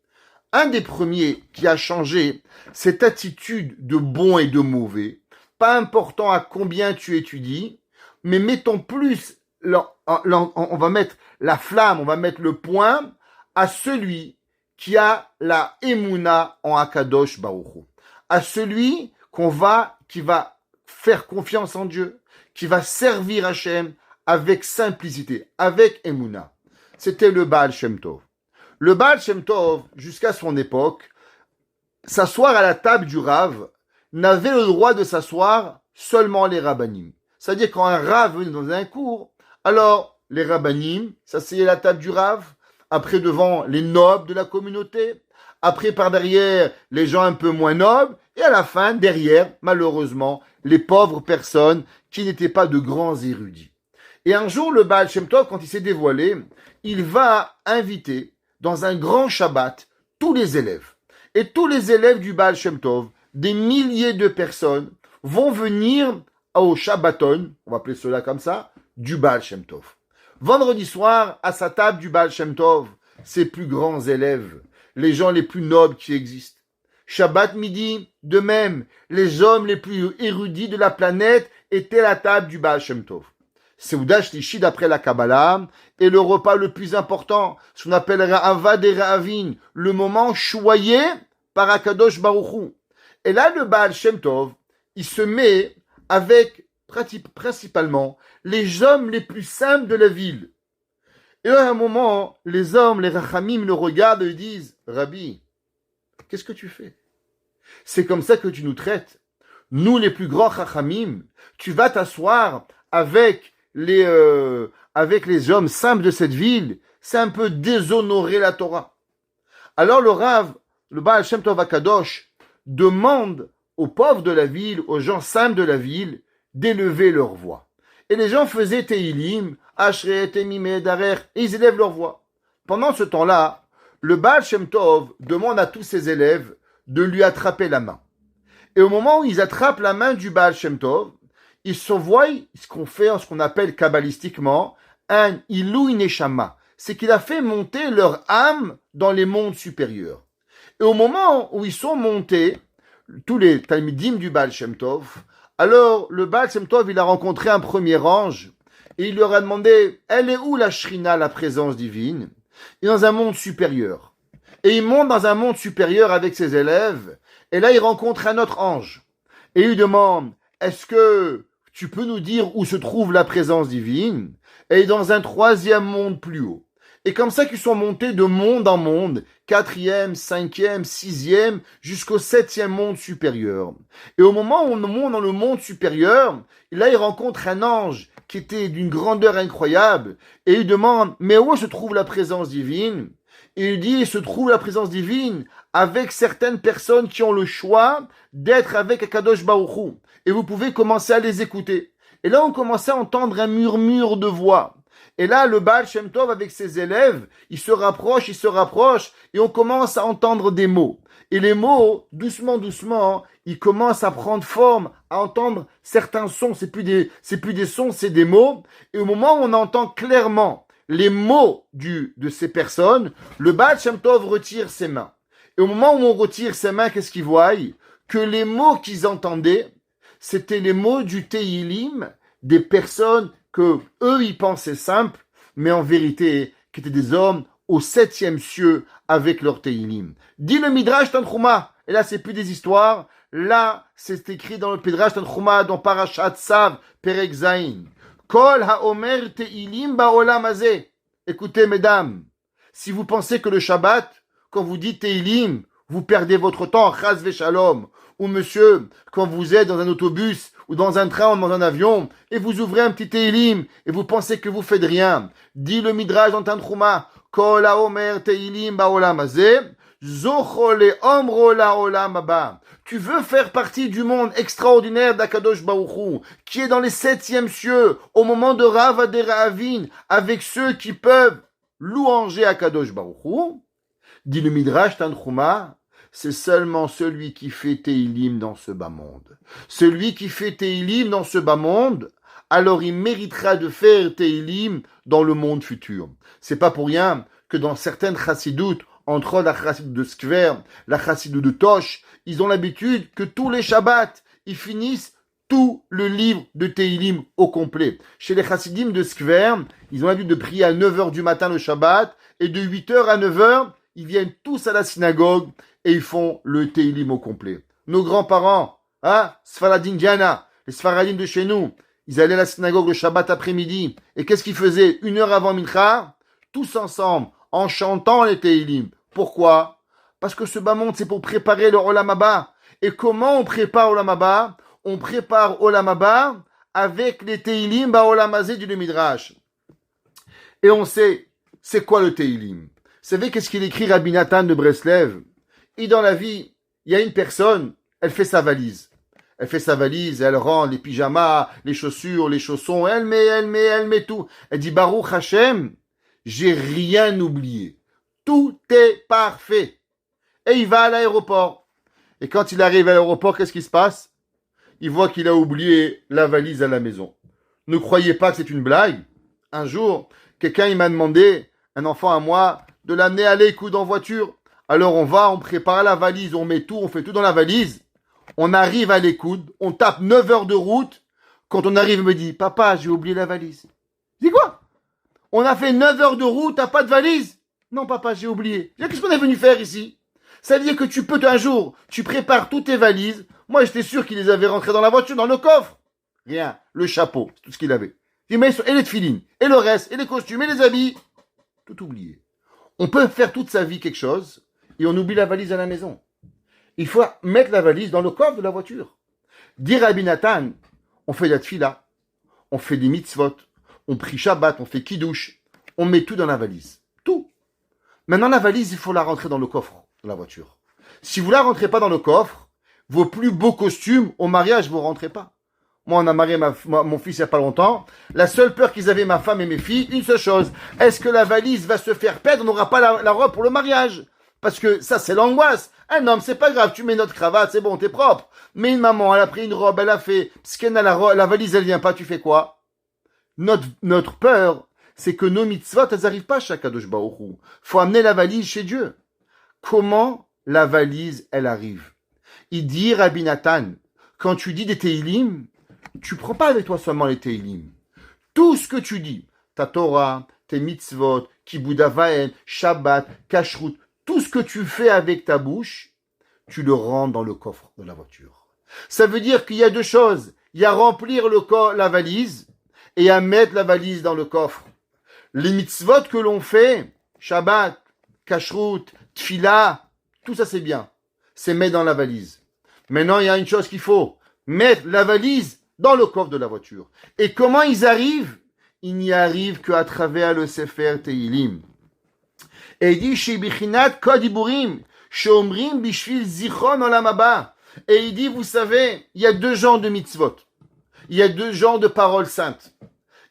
Un des premiers qui a changé cette attitude de bon et de mauvais, pas important à combien tu étudies, mais mettons plus, on va mettre la flamme, on va mettre le point à celui qui a la Emouna en Akadosh Baruch Hu, à celui qui va faire confiance en Dieu, qui va servir Hachem avec simplicité, avec Emouna. C'était le Baal Shem Tov. Le Baal Shem Tov, jusqu'à son époque, s'asseoir à la table du Rav, n'avait le droit de s'asseoir seulement les Rabbanim. C'est-à-dire quand un Rav venait dans un cours, alors les Rabbanim s'asseyaient à la table du Rav, après devant les nobles de la communauté, après par derrière les gens un peu moins nobles, et à la fin derrière, malheureusement, les pauvres personnes qui n'étaient pas de grands érudits. Et un jour, le Baal Shem Tov, quand il s'est dévoilé, il va inviter dans un grand Shabbat tous les élèves. Et tous les élèves du Baal Shem Tov, des milliers de personnes, vont venir au Shabbaton, on va appeler cela comme ça, du Baal Shem Tov. Vendredi soir, à sa table du Baal Shem Tov, ses plus grands élèves, les gens les plus nobles qui existent. Shabbat midi, de même, les hommes les plus érudits de la planète étaient à la table du Baal Shem Tov. Seuda Shlishi d'après la Kabbalah est le repas le plus important, ce qu'on appelle Ra'ava des Ra'avin, le moment choyé par Akadosh Baruch Hu. Et là, le Baal Shem Tov, il se met avec principalement les hommes les plus simples de la ville. Et à un moment, les hommes, les Rachamim le regardent et disent, Rabbi, qu'est-ce que tu fais? C'est comme ça que tu nous traites. Nous, les plus grands Rachamim, tu vas t'asseoir avec les hommes simples de cette ville, c'est un peu déshonorer la Torah. Alors le Rav, le Baal Shem Tov Akadosh, demande aux pauvres de la ville, aux gens simples de la ville, d'élever leur voix. Et les gens faisaient Tehillim, Ashrei Temimei Darer, et ils élèvent leur voix. Pendant ce temps-là, le Baal Shem Tov demande à tous ses élèves de lui attraper la main. Et au moment où ils attrapent la main du Baal Shem Tov, ils se voient ce qu'on fait, ce qu'on appelle kabbalistiquement, un Ilui Neshama. C'est qu'il a fait monter leur âme dans les mondes supérieurs. Et au moment où ils sont montés, tous les Talmidim du Baal Shem Tov, alors le Baal Shem Tov, il a rencontré un premier ange, et il leur a demandé, elle est où la Shrina, la présence divine? Il est dans un monde supérieur. Et il monte dans un monde supérieur avec ses élèves, et là il rencontre un autre ange. Et il lui demande, est-ce que tu peux nous dire où se trouve la présence divine? Et dans un troisième monde plus haut. Et comme ça qu'ils sont montés de monde en monde, quatrième, cinquième, sixième, jusqu'au septième monde supérieur. Et au moment où on monte dans le monde supérieur, là il rencontre un ange qui était d'une grandeur incroyable, et il demande, mais où se trouve la présence divine? Et il dit, il se trouve la présence divine avec certaines personnes qui ont le choix d'être avec Akadosh Baruch Hu. Et vous pouvez commencer à les écouter. Et là, on commençait à entendre un murmure de voix. Et là, le Baal Shem Tov avec ses élèves, il se rapproche, et on commence à entendre des mots. Et les mots, doucement, doucement, ils commencent à prendre forme, à entendre certains sons. C'est plus des sons, c'est des mots. Et au moment où on entend clairement les mots de ces personnes, le Baal Shem Tov retire ses mains. Et au moment où on retire ses mains, qu'est-ce qu'ils voient? Que les mots qu'ils entendaient, c'était les mots du Teilim, des personnes que eux ils pensaient simples, mais en vérité, qui étaient des hommes au septième cieux avec leur Teilim. Dit le Midrash Tanchuma, et là c'est plus des histoires, là c'est écrit dans le Midrash Tanchuma, dans Parashat Tzav, Perek Zayin. Kol haomer Teilim ba'olam hazeh. Écoutez mesdames, si vous pensez que le Shabbat, quand vous dites Teilim, vous perdez votre temps, chas v'shalom. Ou monsieur, quand vous êtes dans un autobus, ou dans un train, ou dans un avion, et vous ouvrez un petit Teilim, et vous pensez que vous faites rien. Dit le Midrash dans Tanchuma, Kol haomer Teilim ba'olam hazeh, zocho le'omro la'olam haba. Tu veux faire partie du monde extraordinaire d'Akadosh Baruch Hu, qui est dans les septièmes cieux, au moment de Rav Aderahavin, avec ceux qui peuvent louanger Akadosh Baruch Hu. Dit le Midrash Tanchuma, c'est seulement celui qui fait Teilim dans ce bas monde. Celui qui fait Teilim dans ce bas monde, alors il méritera de faire Teilim dans le monde futur. C'est pas pour rien que dans certaines chassidoutes, entre autres la chassidut de Skver, la chassidut de Tosh, ils ont l'habitude que tous les Shabbats, ils finissent tout le livre de Teilim au complet. Chez les chassidim de Skver, ils ont l'habitude de prier à 9h du matin le Shabbat, et de 8h à 9h, ils viennent tous à la synagogue et ils font le Teilim au complet. Nos grands-parents, Sfaradim Diana, les Sfaradim de chez nous, ils allaient à la synagogue le Shabbat après-midi. Et qu'est-ce qu'ils faisaient? 1 heure avant Mincha, tous ensemble, en chantant les Teilim. Pourquoi? Parce que ce bas monde, c'est pour préparer le Olam Haba. Et comment on prépare Olam Haba? On prépare Olam Haba avec les Teilim Olam Hazeh du Midrash. Et on sait, c'est quoi le Teilim? Vous savez qu'est-ce qu'il écrit Rabbi Nathan de Breslev? Et dans la vie, il y a une personne, elle fait sa valise. Elle fait sa valise, elle rend les pyjamas, les chaussures, les chaussons, elle met tout. Elle dit, Baruch Hashem, j'ai rien oublié. Tout est parfait. Et il va à l'aéroport. Et quand il arrive à l'aéroport, qu'est-ce qui se passe? Il voit qu'il a oublié la valise à la maison. Ne croyez pas que c'est une blague. Un jour, quelqu'un il m'a demandé, un enfant à moi, de l'amener à l'écoute en voiture. Alors on prépare la valise, on met tout, on fait tout dans la valise. On arrive à l'écoute, on tape 9 heures de route. Quand on arrive, il me dit, papa, j'ai oublié la valise. Je dis quoi? On a fait 9 heures de route, t'as pas de valise? Non, papa, j'ai oublié. Qu'est-ce qu'on est venu faire ici? Ça veut dire que tu peux un jour, tu prépares toutes tes valises. Moi, j'étais sûr qu'il les avait rentrées dans la voiture, dans le coffre. Rien. Le chapeau, c'est tout ce qu'il avait. Et les tefilines, et le reste, et les costumes, et les habits. Tout oublié. On peut faire toute sa vie quelque chose, et on oublie la valise à la maison. Il faut mettre la valise dans le coffre de la voiture. Dire à Rabbi Nathan, on fait la tfila, on fait des mitzvot, on prie Shabbat, on fait kiddush, on met tout dans la valise. Tout. Maintenant, la valise, il faut la rentrer dans le coffre de la voiture. Si vous la rentrez pas dans le coffre, vos plus beaux costumes au mariage, vous rentrez pas. Moi, on a marié mon fils il n'y a pas longtemps. La seule peur qu'ils avaient, ma femme et mes filles, une seule chose. Est-ce que la valise va se faire perdre? On n'aura pas la robe pour le mariage. Parce que ça, c'est l'angoisse. Un homme, c'est pas grave. Tu mets notre cravate, c'est bon, t'es propre. Mais une maman, elle a pris une robe, elle a fait, parce qu'elle a la valise, elle vient pas, tu fais quoi? Notre peur, c'est que nos mitzvot, elles n'arrivent pas à Kadosh Baruch Hu. Faut amener la valise chez Dieu. Comment la valise, elle arrive? Il dit, Rabbi Nathan, quand tu dis des Teilim, tu prends pas avec toi seulement les Teilim. Tout ce que tu dis, ta Torah, tes mitzvot, Kibud Avaim, Shabbat, Kashrut, tout ce que tu fais avec ta bouche, tu le rentres dans le coffre de la voiture. Ça veut dire qu'il y a deux choses. Il y a remplir la valise et à mettre la valise dans le coffre. Les mitzvot que l'on fait, Shabbat, Kashrut, Tfila, tout ça c'est bien. C'est mettre dans la valise. Maintenant, il y a une chose qu'il faut. Mettre la valise dans le coffre de la voiture. Et comment ils arrivent? Ils n'y arrivent qu'à travers le Sefer Teilim. Et il dit, chez Bichinat Kodiburim, chez Omrim Bishvil Zichron Olam Haba. Et il dit, vous savez, il y a deux genres de mitzvot. Il y a deux genres de paroles saintes.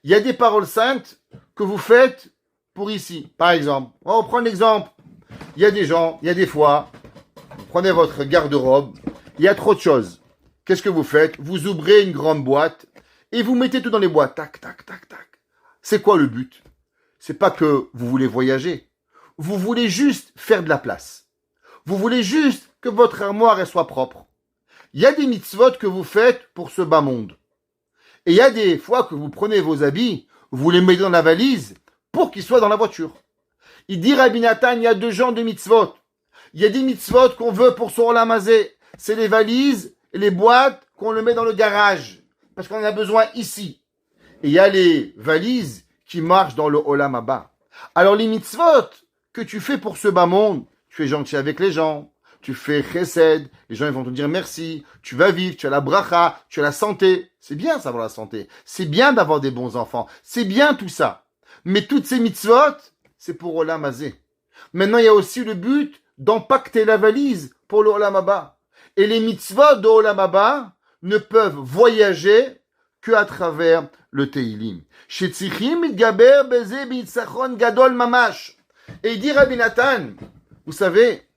Il y a des paroles saintes que vous faites pour ici. Par exemple, on prend l'exemple. Il y a des gens, il y a des fois, vous prenez votre garde-robe, il y a trop de choses. Qu'est-ce que vous faites? Vous ouvrez une grande boîte et vous mettez tout dans les boîtes. Tac, tac, tac, tac. C'est quoi le but? C'est pas que vous voulez voyager. Vous voulez juste faire de la place. Vous voulez juste que votre armoire elle soit propre. Il y a des mitzvot que vous faites pour ce bas monde. Et il y a des fois que vous prenez vos habits, vous les mettez dans la valise pour qu'ils soient dans la voiture. Il dit Rabbi Nathan, il y a deux genres de mitzvot. Il y a des mitzvot qu'on veut pour son Olam Hazé. C'est les valises et les boîtes qu'on le met dans le garage. Parce qu'on en a besoin ici. Et il y a les valises qui marchent dans le Olam Haba. Alors les mitzvot que tu fais pour ce bas monde, tu es gentil avec les gens, tu fais chesed, les gens ils vont te dire merci, tu vas vivre, tu as la bracha, tu as la santé. C'est bien d'avoir la santé, c'est bien d'avoir des bons enfants, c'est bien tout ça. Mais toutes ces mitzvot, c'est pour Olam Hazé. Maintenant il y a aussi le but d'empacter la valise pour le Olam Haba. Et les mitzvot de Olam Haba ne peuvent voyager que à travers le Teilim. Shetzichim mitgaber beze bitzachon gadol mamash. Et il dit Rabbi Nathan, vous savez,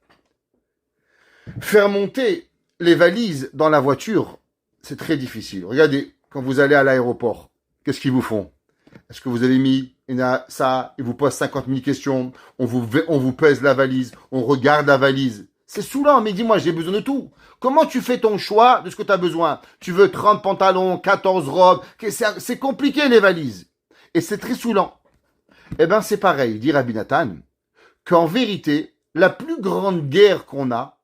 faire monter les valises dans la voiture, c'est très difficile. Regardez, quand vous allez à l'aéroport, qu'est-ce qu'ils vous font? Est-ce que vous avez mis ça, ils vous posent 50 000 questions, on vous pèse la valise, on regarde la valise. C'est saoulant, mais dis-moi, j'ai besoin de tout. Comment tu fais ton choix de ce que tu as besoin? Tu veux 30 pantalons, 14 robes, c'est compliqué les valises. Et c'est très saoulant. Eh bien, c'est pareil, dit Rabbi Nathan, qu'en vérité, la plus grande guerre qu'on a,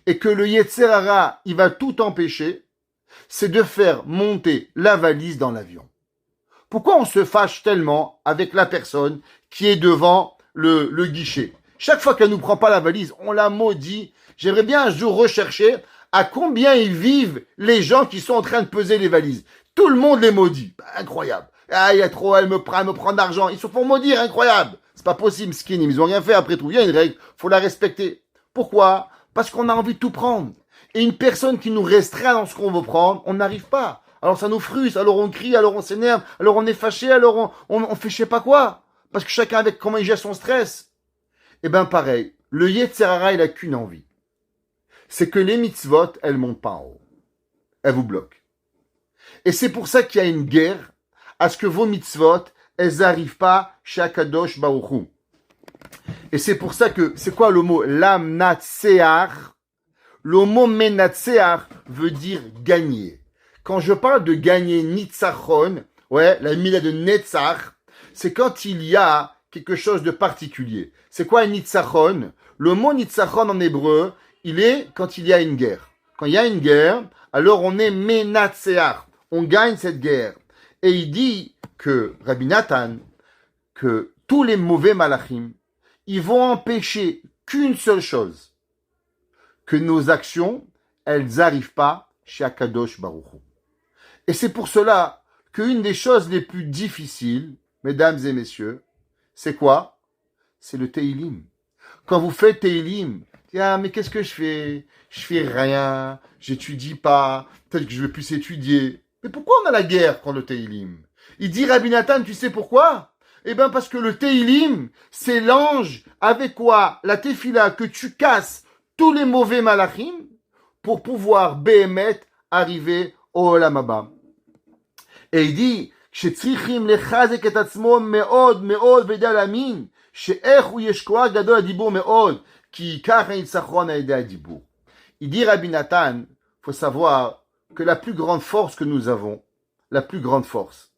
et que le Yetzer Hara, il va tout empêcher, c'est de faire monter la valise dans l'avion. Pourquoi on se fâche tellement avec la personne qui est devant le guichet? Chaque fois qu'elle nous prend pas la valise, on la maudit. J'aimerais bien un jour rechercher à combien ils vivent les gens qui sont en train de peser les valises. Tout le monde les maudit. Incroyable. Ah, il y a trop, elle me prend d'argent. Ils se font maudire, incroyable. C'est pas possible, skinny. Ils ont rien fait après tout. Il y a une règle, faut la respecter. Pourquoi? Parce qu'on a envie de tout prendre. Et une personne qui nous restreint dans ce qu'on veut prendre, on n'arrive pas. Alors ça nous frustre, alors on crie, alors on s'énerve, alors on est fâché, alors on fait je sais pas quoi. Parce que chacun avec comment il gère son stress. Eh ben pareil, le Yetzer Hara, il a qu'une envie. C'est que les mitzvot, elles montent pas en haut. Elles vous bloquent. Et c'est pour ça qu'il y a une guerre à ce que vos mitzvot, elles n'arrivent pas chez Akadosh Baruch Hu. Et c'est pour ça que, c'est quoi le mot lamnatsear? Le mot menatsear veut dire gagner. Quand je parle de gagner nitzachon, ouais, la mila de netzach, c'est quand il y a quelque chose de particulier. C'est quoi un nitzachon? Le mot nitzachon en hébreu, il est quand il y a une guerre. Quand il y a une guerre, alors on est menatsear. On gagne cette guerre. Et il dit que, Rabbi Nathan, que tous les mauvais malachim, ils vont empêcher qu'une seule chose, que nos actions, elles n'arrivent pas chez Akadosh Baruch Hu. Et c'est pour cela qu'une des choses les plus difficiles, mesdames et messieurs, c'est quoi? C'est le Teilim. Quand vous faites Teilim, ah, mais qu'est-ce que je fais? Je fais rien, j'étudie pas, peut-être que je vais plus étudier. Mais pourquoi on a la guerre contre le Teilim? Il dit Rabbi Nathan, tu sais pourquoi? Eh bien parce que le Teilim, c'est l'ange avec quoi la tefila que tu casses tous les mauvais malachim pour pouvoir Béhémet arriver au Olam Haba. Et il dit שצריכים לחזק את עצמו מאוד מאוד וידע להאמין שאיך הוא יש כוח גדול לדיבור מאוד כי ככה ניצחון על ידי הדיבור. Il dit Rabbi Nathan, faut savoir que la plus grande force que nous avons, la plus grande force,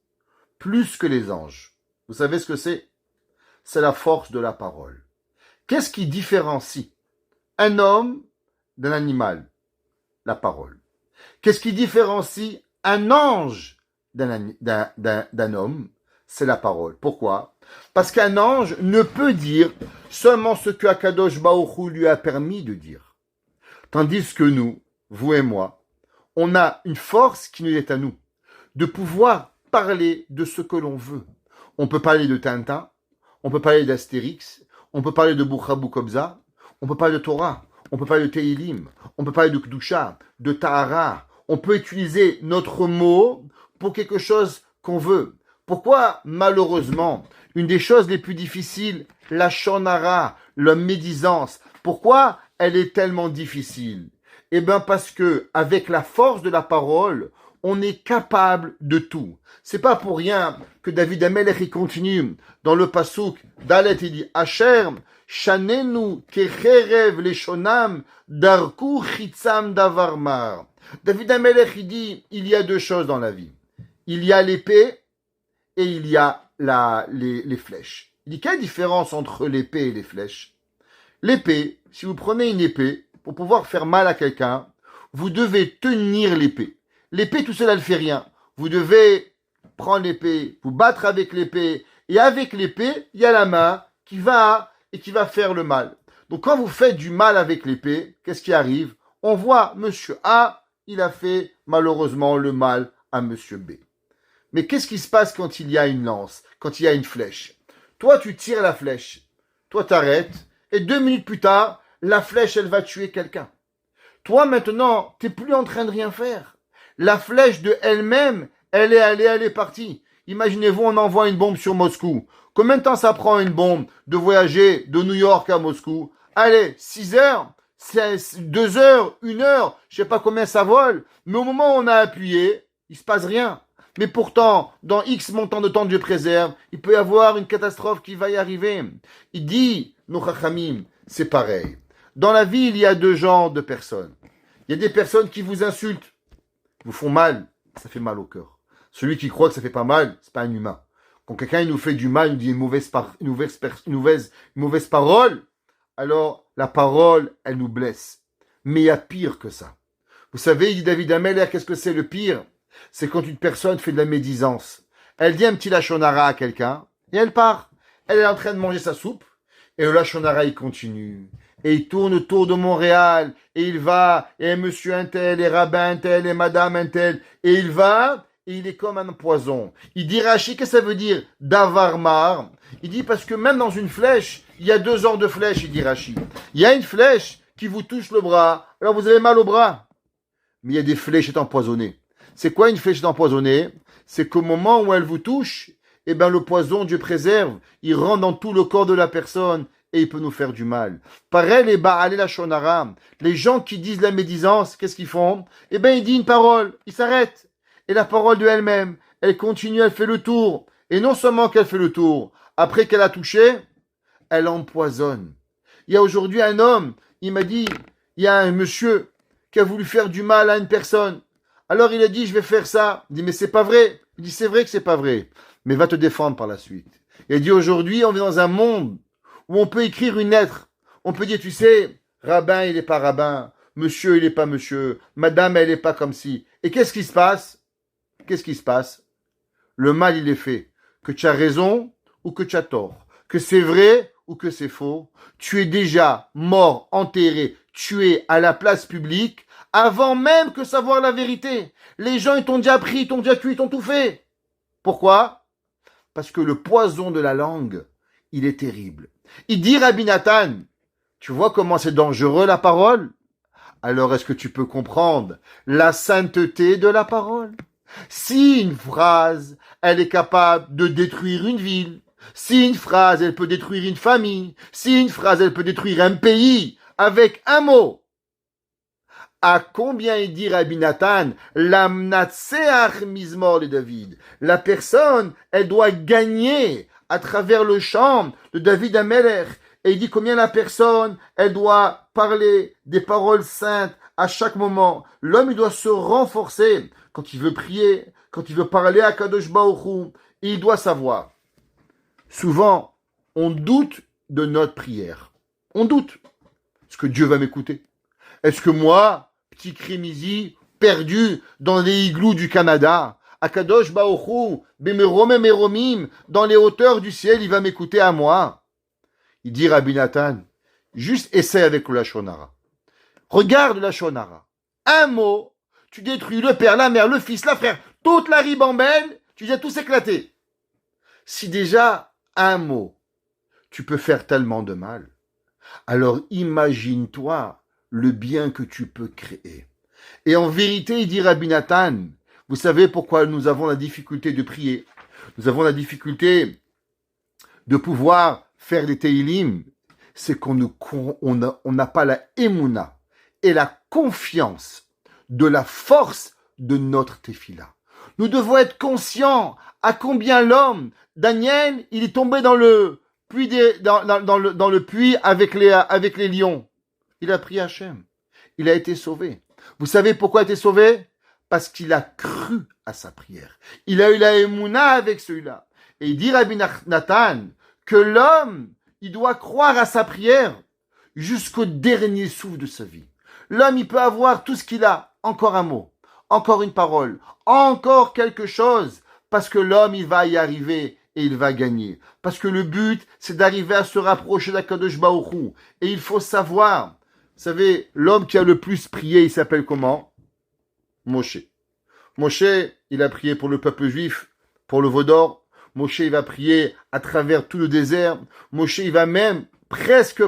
plus que les anges, vous savez ce que c'est? C'est la force de la parole. Qu'est-ce qui différencie un homme d'un animal? La parole. Qu'est-ce qui différencie un ange d'un homme? C'est la parole. Pourquoi? Parce qu'un ange ne peut dire seulement ce que Akadosh Baruch Hu lui a permis de dire. Tandis que nous, vous et moi, on a une force qui nous est à nous, de pouvoir parler de ce que l'on veut. On peut parler de Tintin, on peut parler d'Astérix, on peut parler de Bouchabou Kobza, on peut parler de Torah, on peut parler de Teilim, on peut parler de Kedusha, de Tahara. On peut utiliser notre mot pour quelque chose qu'on veut. Pourquoi, malheureusement, une des choses les plus difficiles, la shonara, la médisance, pourquoi elle est tellement difficile? Eh bien, parce que, avec la force de la parole, on est capable de tout. C'est pas pour rien que David Amelech, il continue dans le pasouk d'Alet, il dit, Asher, Shanenu, Kecherev, Leshonam, Darku, Chitzam, Davarmar. David Amelech, il dit, il y a deux choses dans la vie. Il y a l'épée et il y a les flèches. Il dit, quelle différence entre l'épée et les flèches? L'épée, si vous prenez une épée, pour pouvoir faire mal à quelqu'un, vous devez tenir l'épée. L'épée tout seul, elle ne fait rien. Vous devez prendre l'épée, vous battre avec l'épée, et avec l'épée, il y a la main qui va faire le mal. Donc quand vous faites du mal avec l'épée, qu'est-ce qui arrive? On voit monsieur A, il a fait malheureusement le mal à monsieur B. Mais qu'est-ce qui se passe quand il y a une lance, quand il y a une flèche? Toi, tu tires la flèche, toi t'arrêtes, et 2 minutes plus tard, la flèche, elle va tuer quelqu'un. Toi, maintenant, t'es plus en train de rien faire. La flèche de elle-même, elle est partie. Imaginez-vous, on envoie une bombe sur Moscou. Combien de temps ça prend une bombe de voyager de New York à Moscou? Allez, 6 heures, 2 heures, 1 heure, je sais pas combien ça vole. Mais au moment où on a appuyé, il se passe rien. Mais pourtant, dans X montant de temps Dieu préserve, il peut y avoir une catastrophe qui va y arriver. Il dit, nos chachamim, c'est pareil. Dans la vie, il y a 2 genres de personnes. Il y a des personnes qui vous insultent, vous font mal, ça fait mal au cœur. Celui qui croit que ça fait pas mal, c'est pas un humain. Quand quelqu'un nous fait du mal, il nous dit une mauvaise parole, alors la parole, elle nous blesse. Mais il y a pire que ça. Vous savez, il dit David Amelech, qu'est-ce que c'est le pire? C'est quand une personne fait de la médisance. Elle dit un petit lachonara à quelqu'un, et elle part. Elle est en train de manger sa soupe, et le lachonara, il continue. Et il tourne autour de Montréal, et il va, et monsieur un tel, et rabbin un tel, et madame un tel, et il va, et il est comme un poison. Il dit Rashi, qu'est-ce que ça veut dire? Davarmar. Il dit parce que même dans une flèche, il y a 2 genres de flèches, il dit Rashi. Il y a une flèche qui vous touche le bras, alors vous avez mal au bras. Mais il y a des flèches empoisonnées. C'est quoi une flèche empoisonnée? C'est qu'au moment où elle vous touche, eh ben le poison, Dieu préserve, il rentre dans tout le corps de la personne et il peut nous faire du mal. Pareil, les Baalé la Shonara, les gens qui disent la médisance, qu'est-ce qu'ils font? Eh ben, ils disent une parole, ils s'arrêtent. Et la parole de elle-même, elle continue, elle fait le tour. Et non seulement qu'elle fait le tour, après qu'elle a touché, elle empoisonne. Il y a aujourd'hui un homme, il m'a dit, il y a un monsieur qui a voulu faire du mal à une personne. Alors il a dit, je vais faire ça. Il dit, mais c'est pas vrai. Il dit, c'est vrai que c'est pas vrai. Mais va te défendre par la suite. Il a dit, aujourd'hui, on vit dans un monde où on peut écrire une lettre. On peut dire, tu sais, rabbin, il n'est pas rabbin. Monsieur, il n'est pas monsieur. Madame, elle n'est pas comme si. Et qu'est-ce qui se passe? Qu'est-ce qui se passe? Le mal, il est fait. Que tu as raison ou que tu as tort. Que c'est vrai ou que c'est faux. Tu es déjà mort, enterré, tué à la place publique avant même que savoir la vérité. Les gens, ils t'ont déjà pris, ils t'ont déjà tué, ils t'ont tout fait. Pourquoi? Parce que le poison de la langue, il est terrible. Il dit Rabbi Nathan, tu vois comment c'est dangereux la parole? Alors est-ce que tu peux comprendre la sainteté de la parole? Si une phrase, elle est capable de détruire une ville, si une phrase, elle peut détruire une famille, si une phrase, elle peut détruire un pays avec un mot, à combien il dit Rabbi Nathan, l'amnatseach mizmor de David. La personne, elle doit gagner à travers le chant de David Amelech. Et il dit combien la personne, elle doit parler des paroles saintes à chaque moment. L'homme, il doit se renforcer quand il veut prier, quand il veut parler à Kadosh Baruch Hu. Il doit savoir. Souvent, on doute de notre prière. On doute. Est-ce que Dieu va m'écouter? Est-ce que moi, petit Crémisi, perdu dans les igloos du Canada, à Kadosh Baruch Hu, Bemerom et Meromim, dans les hauteurs du ciel, il va m'écouter à moi? Il dit Rabbi Nathan, juste essaie avec le Lashon Hara. Regarde le Lashon Hara. Un mot, tu détruis le père, la mère, le fils, la frère, toute la ribambelle, tu viens tous éclater. Si déjà, un mot, tu peux faire tellement de mal, alors imagine-toi le bien que tu peux créer. Et en vérité, il dit Rabbi Nathan, vous savez pourquoi nous avons la difficulté de prier? Nous avons la difficulté de pouvoir faire des Teilim, c'est qu'on n'a pas la émouna et la confiance de la force de notre Tefila. Nous devons être conscients à combien l'homme, Daniel, il est tombé dans le puits, dans le puits avec les lions. Il a prié Hachem. Il a été sauvé. Vous savez pourquoi il a été sauvé? Parce qu'il a cru à sa prière. Il a eu la émouna avec celui-là. Et il dit Rabbi Nathan que l'homme, il doit croire à sa prière jusqu'au dernier souffle de sa vie. L'homme, il peut avoir tout ce qu'il a, encore un mot, encore une parole, encore quelque chose, parce que l'homme, il va y arriver et il va gagner. Parce que le but, c'est d'arriver à se rapprocher d'Akadosh Baruch Hu. Et il faut savoir, vous savez, l'homme qui a le plus prié, il s'appelle comment? Moshe. Moshe, il a prié pour le peuple juif, pour le veau d'or. Moshe, il va prier à travers tout le désert. Moshe, il va même presque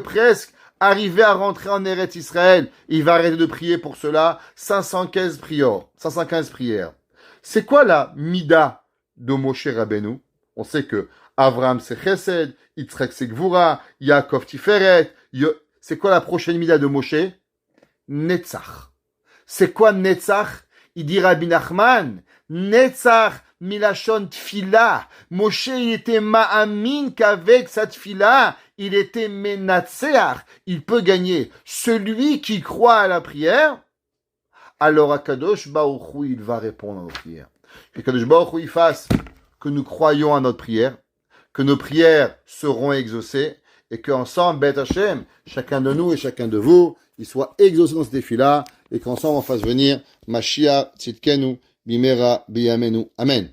arriver à rentrer en Eretz Israël. Il va arrêter de prier pour cela. 515 prières. C'est quoi la mida de Moshe Rabbeinu? On sait que Avraham c'est Chesed, Yitzhak c'est Gvura, Yaakov Tiferet. C'est quoi la prochaine mida de Moshe? Netzach. C'est quoi Netzach? Il dit Rabbi Nachman, Netzach milachon tfila. Moshe, il était ma'amin qu'avec sa tfila, il était menatseach. Il peut gagner. Celui qui croit à la prière, alors Akadosh Baruch Hu, il va répondre à nos prières. Que Akadosh Baruch Hu, il fasse que nous croyons à notre prière, que nos prières seront exaucées, et qu'ensemble, Beth Hashem, chacun de nous et chacun de vous, il soit exaucé dans ce défi-là, et qu'ensemble on fasse venir Mashiach Tzidkenu Bimera Biyamenu. Amen.